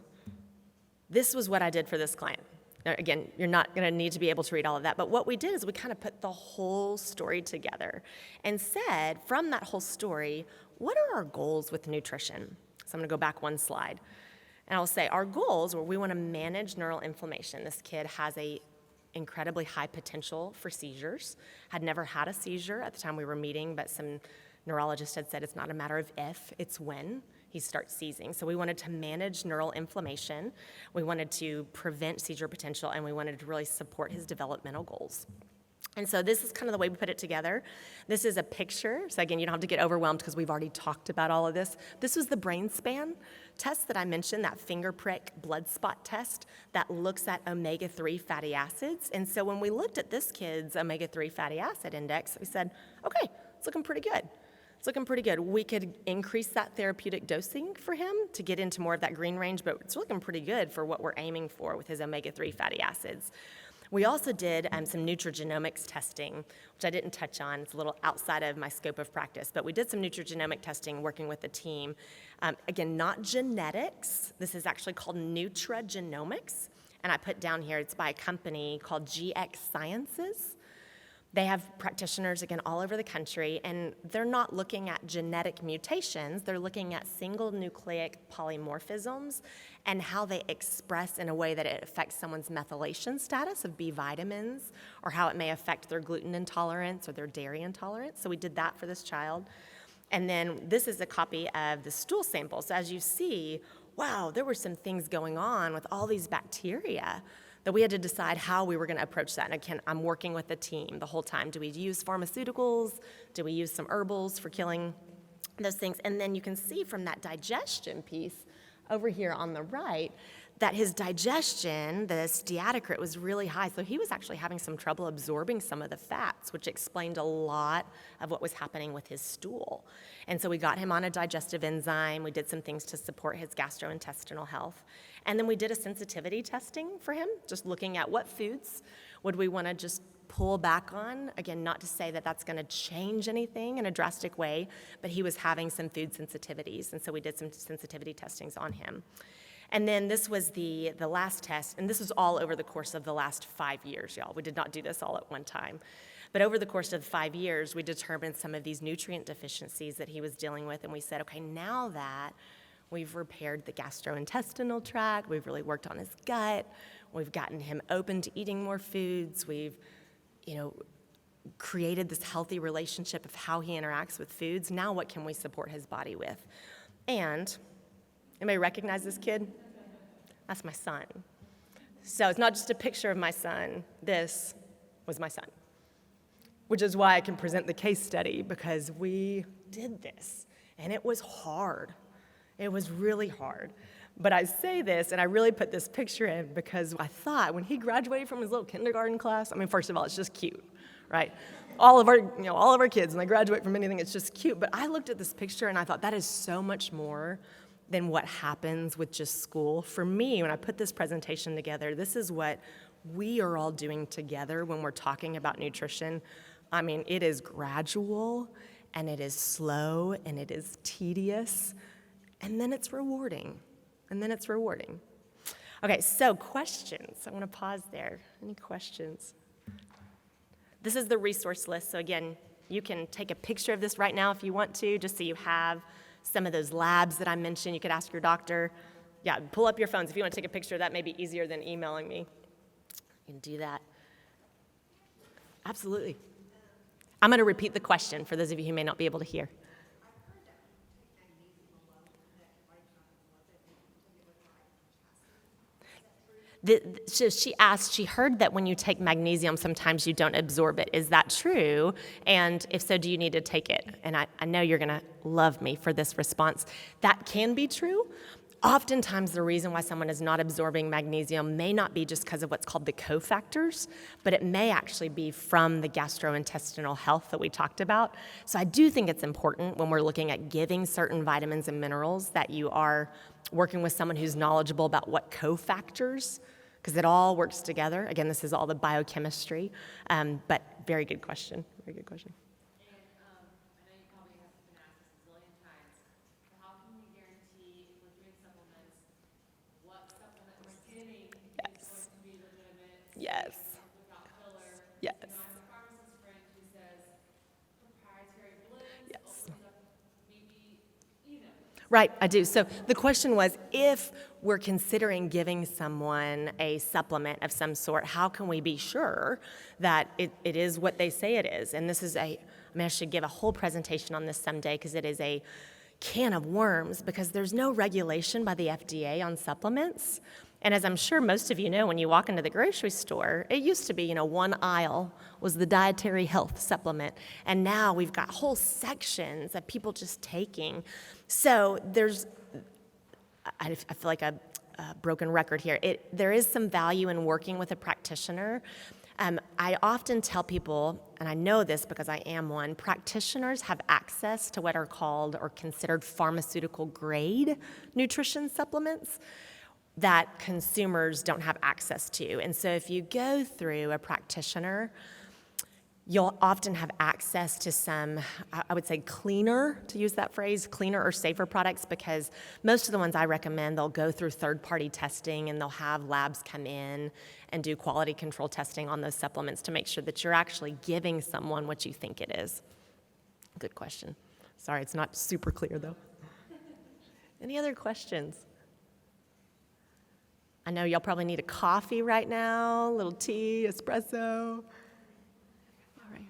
This was what I did for this client. Now, again, you're not going to need to be able to read all of that, but what we did is we kind of put the whole story together and said, from that whole story, what are our goals with nutrition? So I'm going to go back one slide. And I'll say our goals were we want to manage neural inflammation. This kid has a incredibly high potential for seizures, had never had a seizure at the time we were meeting, but some neurologist had said it's not a matter of if, it's when he starts seizing. So we wanted to manage neural inflammation, we wanted to prevent seizure potential, and we wanted to really support his developmental goals. And so this is kind of the way we put it together. This is a picture. So again, you don't have to get overwhelmed because we've already talked about all of this. This was the brain span test that I mentioned, that finger prick blood spot test that looks at omega-3 fatty acids. And so when we looked at this kid's omega-3 fatty acid index, we said, okay, it's looking pretty good. It's looking pretty good. We could increase that therapeutic dosing for him to get into more of that green range, but it's looking pretty good for what we're aiming for with his omega-3 fatty acids. We also did some nutrigenomics testing, which I didn't touch on. It's a little outside of my scope of practice, but we did some nutrigenomic testing working with the team. Again, not genetics. This is actually called nutrigenomics, and I put down here, it's by a company called GX Sciences. They have practitioners, again, all over the country, and they're not looking at genetic mutations. They're looking at single nucleic polymorphisms and how they express in a way that it affects someone's methylation status of B vitamins, or how it may affect their gluten intolerance or their dairy intolerance. So we did that for this child. And then this is a copy of the stool sample. So as you see, wow, there were some things going on with all these bacteria that we had to decide how we were going to approach that. And again, I'm working with the team the whole time. Do we use pharmaceuticals? Do we use some herbals for killing those things? And then you can see from that digestion piece over here on the right that his digestion, the steatocrit, was really high. So he was actually having some trouble absorbing some of the fats, which explained a lot of what was happening with his stool. And so we got him on a digestive enzyme. We did some things to support his gastrointestinal health. And then we did a sensitivity testing for him, just looking at what foods would we want to just pull back on. Again, not to say that that's going to change anything in a drastic way, but he was having some food sensitivities, and so we did some sensitivity testings on him. And then this was the last test, and this was all over the course of the last 5 years, y'all. We did not do this all at one time. But over the course of 5 years, we determined some of these nutrient deficiencies that he was dealing with, and we said, okay, now that we've repaired the gastrointestinal tract, we've really worked on his gut, we've gotten him open to eating more foods, we've, created this healthy relationship of how he interacts with foods. Now what can we support his body with? And anybody recognize this kid? That's my son. So it's not just a picture of my son. This was my son, which is why I can present the case study, because we did this, and it was hard. It was really hard. But I say this, and I really put this picture in because I thought when he graduated from his little kindergarten class, first of all, it's just cute, right? All of our kids, when they graduate from anything, it's just cute. But I looked at this picture, and I thought that is so much more than what happens with just school. For me, when I put this presentation together, this is what we are all doing together when we're talking about nutrition. It is gradual, and it is slow, and it is tedious, and then it's rewarding. Okay, so questions. I want to pause there. Any questions? This is the resource list. So again, you can take a picture of this right now if you want to, just so you have some of those labs that I mentioned. You could ask your doctor. Yeah, pull up your phones. If you want to take a picture, that may be easier than emailing me. You can do that. Absolutely. I'm going to repeat the question for those of you who may not be able to hear. So she asked, she heard that when you take magnesium, sometimes you don't absorb it. Is that true? And if so, do you need to take it? And I know you're going to love me for this response. That can be true. Oftentimes, the reason why someone is not absorbing magnesium may not be just because of what's called the cofactors, but it may actually be from the gastrointestinal health that we talked about. So I do think it's important when we're looking at giving certain vitamins and minerals that you are working with someone who's knowledgeable about what cofactors because it all works together. Again, this is all the biochemistry, but very good question. Very good question. And I know you probably have been asked this a zillion times, but how can we guarantee if we're doing supplements, what supplement we're getting is going to be legitimate? Yes. Without filler. Yes. You know, I have a pharmacist friend who says proprietary blends Yes. opens up maybe, you know. Right, I do. So the question was, if we're considering giving someone a supplement of some sort, how can we be sure that it is what they say it is? And this is I should give a whole presentation on this someday because it is a can of worms because there's no regulation by the FDA on supplements. And as I'm sure most of you know, when you walk into the grocery store, it used to be, one aisle was the dietary health supplement. And now we've got whole sections of people just taking. So I feel like a broken record here. There is some value in working with a practitioner. I often tell people, and I know this because I am one, practitioners have access to what are called or considered pharmaceutical grade nutrition supplements that consumers don't have access to. And so if you go through a practitioner, you'll often have access to some, I would say cleaner, to use that phrase, cleaner or safer products, because most of the ones I recommend, they'll go through third-party testing and they'll have labs come in and do quality control testing on those supplements to make sure that you're actually giving someone what you think it is. Good question. Sorry, it's not super clear though. Any other questions? I know y'all probably need a coffee right now, a little tea, espresso. All right.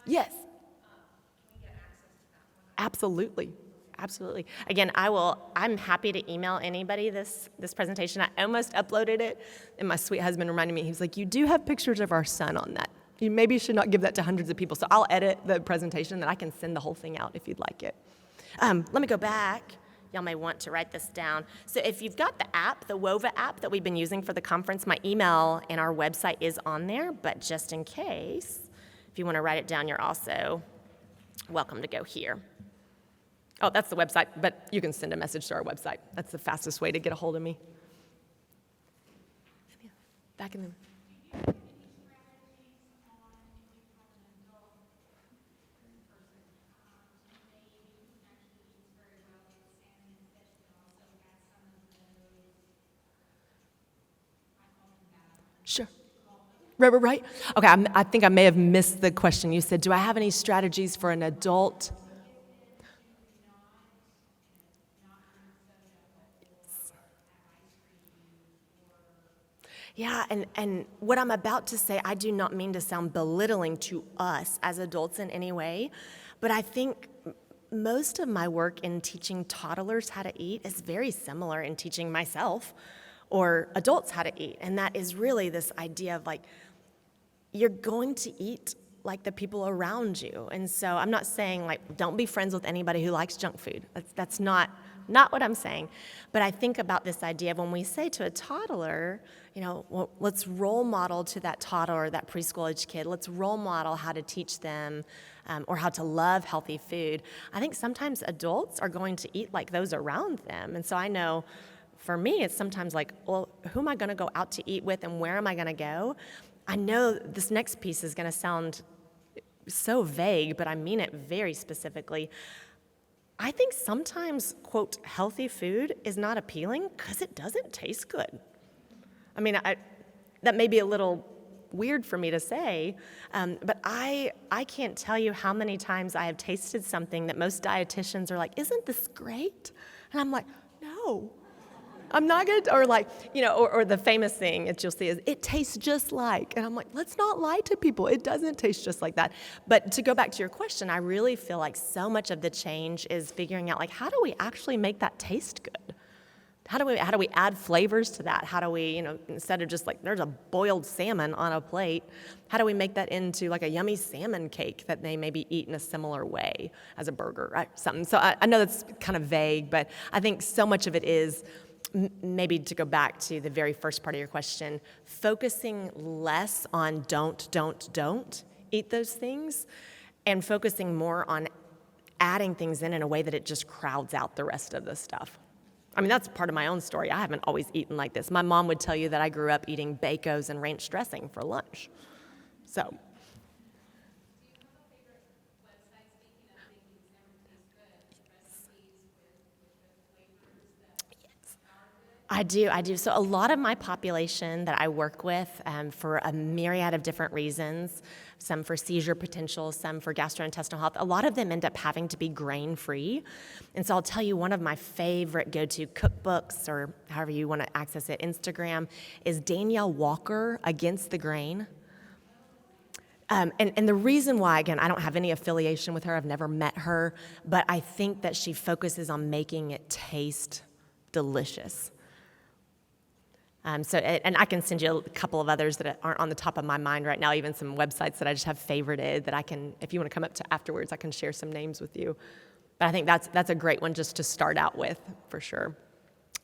Yes. Absolutely. Absolutely. Again, I'm happy to email anybody this presentation. I almost uploaded it, and my sweet husband reminded me, he was like, you do have pictures of our son on that. You maybe should not give that to hundreds of people. So I'll edit the presentation, and I can send the whole thing out if you'd like it. Let me go back. Y'all may want to write this down. So if you've got the app, the WOVA app that we've been using for the conference, my email and our website is on there, but just in case, if you want to write it down, you're also welcome to go here. Oh, that's the website, but you can send a message to our website. That's the fastest way to get a hold of me. Back in the... Sure. Right. Okay, I think I may have missed the question. You said, do I have any strategies for an adult? Yeah, and what I'm about to say, I do not mean to sound belittling to us as adults in any way, but I think most of my work in teaching toddlers how to eat is very similar in teaching myself or adults how to eat. And that is really this idea of like, you're going to eat like the people around you. And so I'm not saying like, don't be friends with anybody who likes junk food. That's not what I'm saying. But I think about this idea of when we say to a toddler, well, let's role model to that toddler or that preschool age kid, let's role model how to teach them or how to love healthy food. I think sometimes adults are going to eat like those around them. And so I know for me, it's sometimes like, well, who am I going to go out to eat with and where am I going to go? I know this next piece is going to sound so vague, but I mean it very specifically. I think sometimes, quote, healthy food is not appealing because it doesn't taste good. I mean, that may be a little weird for me to say, but I can't tell you how many times I have tasted something that most dietitians are like, isn't this great? And I'm like, no. I'm not going to, or like, or the famous thing that you'll see is, it tastes just like, and I'm like, let's not lie to people. It doesn't taste just like that. But to go back to your question, I really feel like so much of the change is figuring out, like, how do we actually make that taste good? How do we add flavors to that? How do we, instead of just like, there's a boiled salmon on a plate, how do we make that into like a yummy salmon cake that they maybe eat in a similar way as a burger, right? Something. So I know that's kind of vague, but I think so much of it is, maybe to go back to the very first part of your question, focusing less on don't eat those things, and focusing more on adding things in a way that it just crowds out the rest of the stuff. I mean, that's part of my own story. I haven't always eaten like this. My mom would tell you that I grew up eating Bacos and ranch dressing for lunch. So, I do. So a lot of my population that I work with for a myriad of different reasons, some for seizure potential, some for gastrointestinal health, a lot of them end up having to be grain-free. And so I'll tell you one of my favorite go-to cookbooks, or however you want to access it, Instagram, is Danielle Walker, Against the Grain. And the reason why, again, I don't have any affiliation with her, I've never met her, but I think that she focuses on making it taste delicious. And I can send you a couple of others that aren't on the top of my mind right now, even some websites that I just have favorited that I can, if you want to come up to afterwards, I can share some names with you. But I think that's a great one just to start out with, for sure.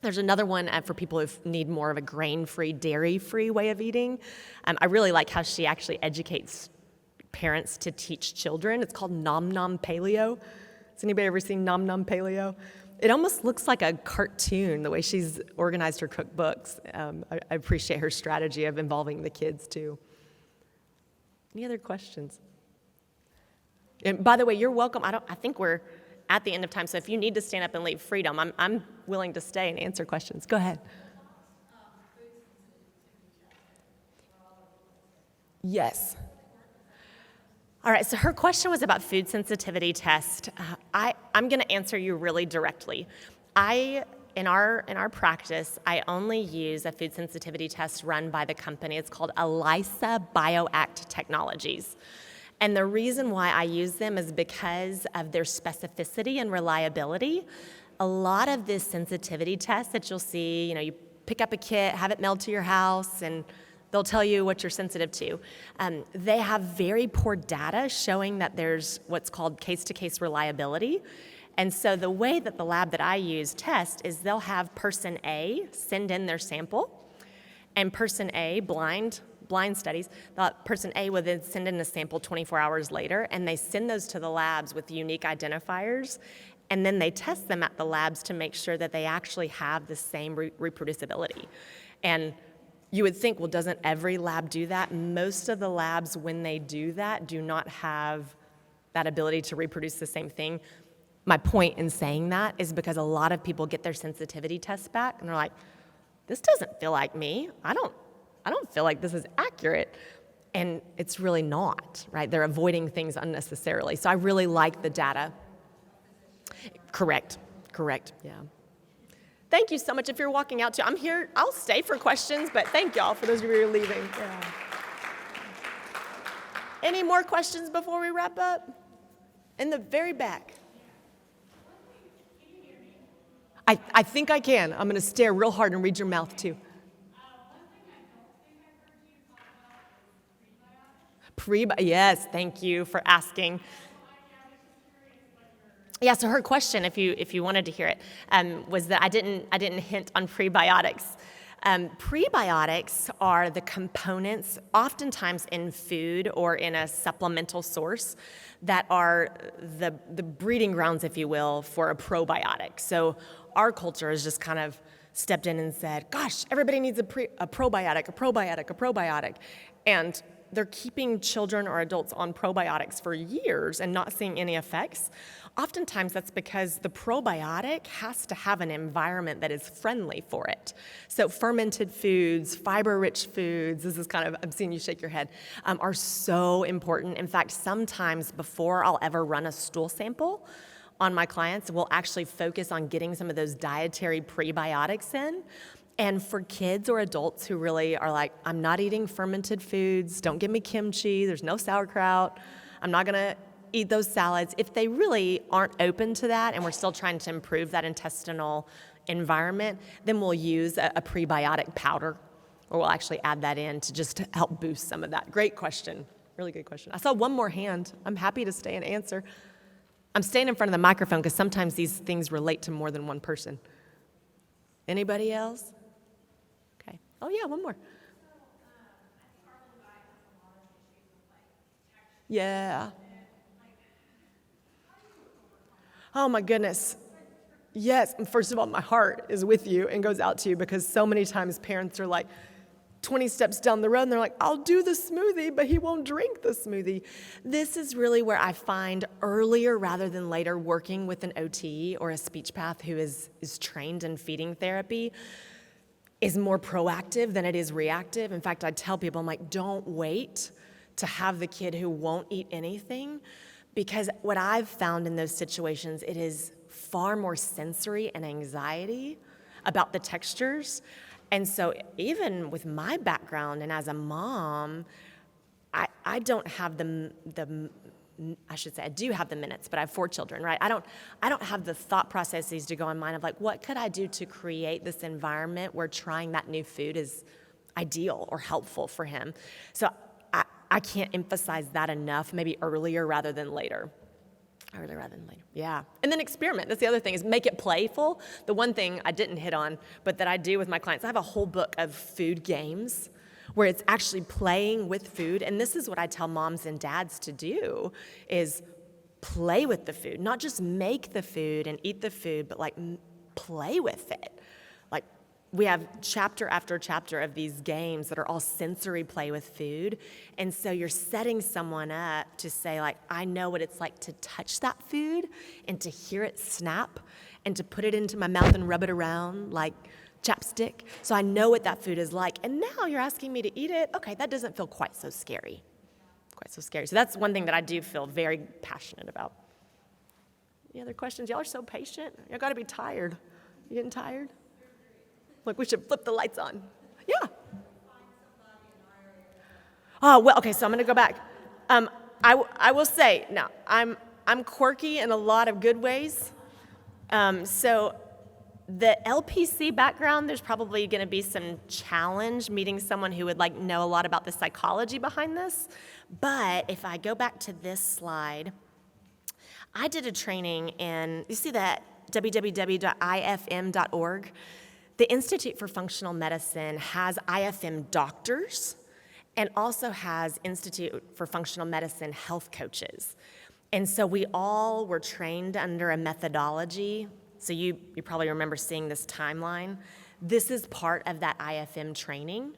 There's another one for people who need more of a grain-free, dairy-free way of eating. I really like how she actually educates parents to teach children. It's called Nom Nom Paleo. Has anybody ever seen Nom Nom Paleo? It almost looks like a cartoon, the way she's organized her cookbooks. I appreciate her strategy of involving the kids, too. Any other questions? And by the way, you're welcome. I think we're at the end of time, so if you need to stand up and leave, freedom. I'm willing to stay and answer questions. Go ahead. Yes. All right, so her question was about food sensitivity test. I'm going to answer you really directly. In our practice, I only use a food sensitivity test run by the company. It's called ELISA BioAct Technologies. And the reason why I use them is because of their specificity and reliability. A lot of this sensitivity tests that you'll see, you pick up a kit, have it mailed to your house, and they'll tell you what you're sensitive to. They have very poor data showing that there's what's called case-to-case reliability. And so the way that the lab that I use test is they'll have person A send in their sample, and person A, blind studies, person A will then send in a sample 24 hours later, and they send those to the labs with unique identifiers, and then they test them at the labs to make sure that they actually have the same reproducibility. And you would think, well, doesn't every lab do that? Most of the labs, when they do that, do not have that ability to reproduce the same thing. My point in saying that is because a lot of people get their sensitivity tests back, and they're like, this doesn't feel like me. I don't feel like this is accurate. And it's really not, right? They're avoiding things unnecessarily. So I really like the data. Correct, yeah. Thank you so much. If you're walking out too, I'm here. I'll stay for questions, but thank y'all for those of you who are leaving. Yeah. Any more questions before we wrap up? In the very back. I think I can. I'm going to stare real hard and read your mouth too. Yes, thank you for asking. Yeah, so her question, if you wanted to hear it, was that I didn't hint on prebiotics. Prebiotics are the components, oftentimes in food or in a supplemental source, that are the breeding grounds, if you will, for a probiotic. So our culture has just kind of stepped in and said, gosh, everybody needs a probiotic. And they're keeping children or adults on probiotics for years and not seeing any effects. Oftentimes that's because the probiotic has to have an environment that is friendly for it. So fermented foods, fiber-rich foods, this is kind of, I'm seeing you shake your head, are so important. In fact, sometimes before I'll ever run a stool sample on my clients, we'll actually focus on getting some of those dietary prebiotics in. And for kids or adults who really are like, I'm not eating fermented foods, don't give me kimchi, there's no sauerkraut, I'm not gonna eat those salads. If they really aren't open to that and we're still trying to improve that intestinal environment, then we'll use a prebiotic powder, or we'll actually add that in to just help boost some of that. Great question, really good question. I saw one more hand. I'm happy to stay and answer. I'm staying in front of the microphone because sometimes these things relate to more than one person. Anybody else? Okay. Oh yeah, one more. Yeah. Oh my goodness. Yes, and first of all, my heart is with you and goes out to you because so many times parents are like 20 steps down the road and they're like, I'll do the smoothie, but he won't drink the smoothie. This is really where I find earlier rather than later working with an OT or a speech path who is trained in feeding therapy is more proactive than it is reactive. In fact, I tell people, I'm like, don't wait to have the kid who won't eat anything, because what I've found in those situations, it is far more sensory and anxiety about the textures. And so even with my background and as a mom, I don't have I should say I do have the minutes, but I have 4 children, right? I don't have the thought processes to go in mind of like, what could I do to create this environment where trying that new food is ideal or helpful for him? So I can't emphasize that enough, maybe earlier rather than later. Earlier rather than later, yeah. And then experiment. That's the other thing, is make it playful. The one thing I didn't hit on, but that I do with my clients, I have a whole book of food games where it's actually playing with food. And this is what I tell moms and dads to do, is play with the food. Not just make the food and eat the food, but like play with it. Like, we have chapter after chapter of these games that are all sensory play with food. And so you're setting someone up to say, like, I know what it's like to touch that food and to hear it snap and to put it into my mouth and rub it around like chapstick. So I know what that food is like. And now you're asking me to eat it. Okay, that doesn't feel quite so scary. Quite so scary. So that's one thing that I do feel very passionate about. Any other questions? Y'all are so patient. Y'all got to be tired. You getting tired? Look, we should flip the lights on. Yeah. Oh, well, okay, so I'm going to go back. I will say, now, I'm quirky in a lot of good ways. So the LPC background, there's probably going to be some challenge meeting someone who would like know a lot about the psychology behind this. But if I go back to this slide, I did a training in, you see that www.ifm.org? The Institute for Functional Medicine has IFM doctors and also has Institute for Functional Medicine health coaches. And so we all were trained under a methodology. So you probably remember seeing this timeline. This is part of that IFM training.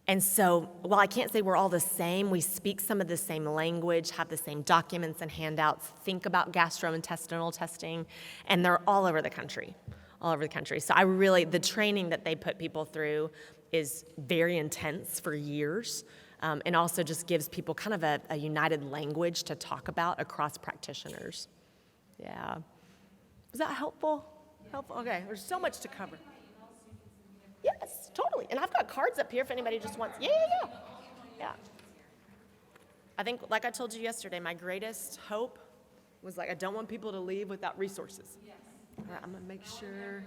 And so while I can't say we're all the same, we speak some of the same language, have the same documents and handouts, think about gastrointestinal testing, and they're all over the country. All over the country. So the training that they put people through is very intense for years, and also just gives people kind of a united language to talk about across practitioners. Yeah. Was that helpful? Helpful? Okay, there's so much to cover. Yes, totally. And I've got cards up here if anybody just wants. Yeah. I think, like I told you yesterday, my greatest hope was like, I don't want people to leave without resources. All right, I'm gonna make sure.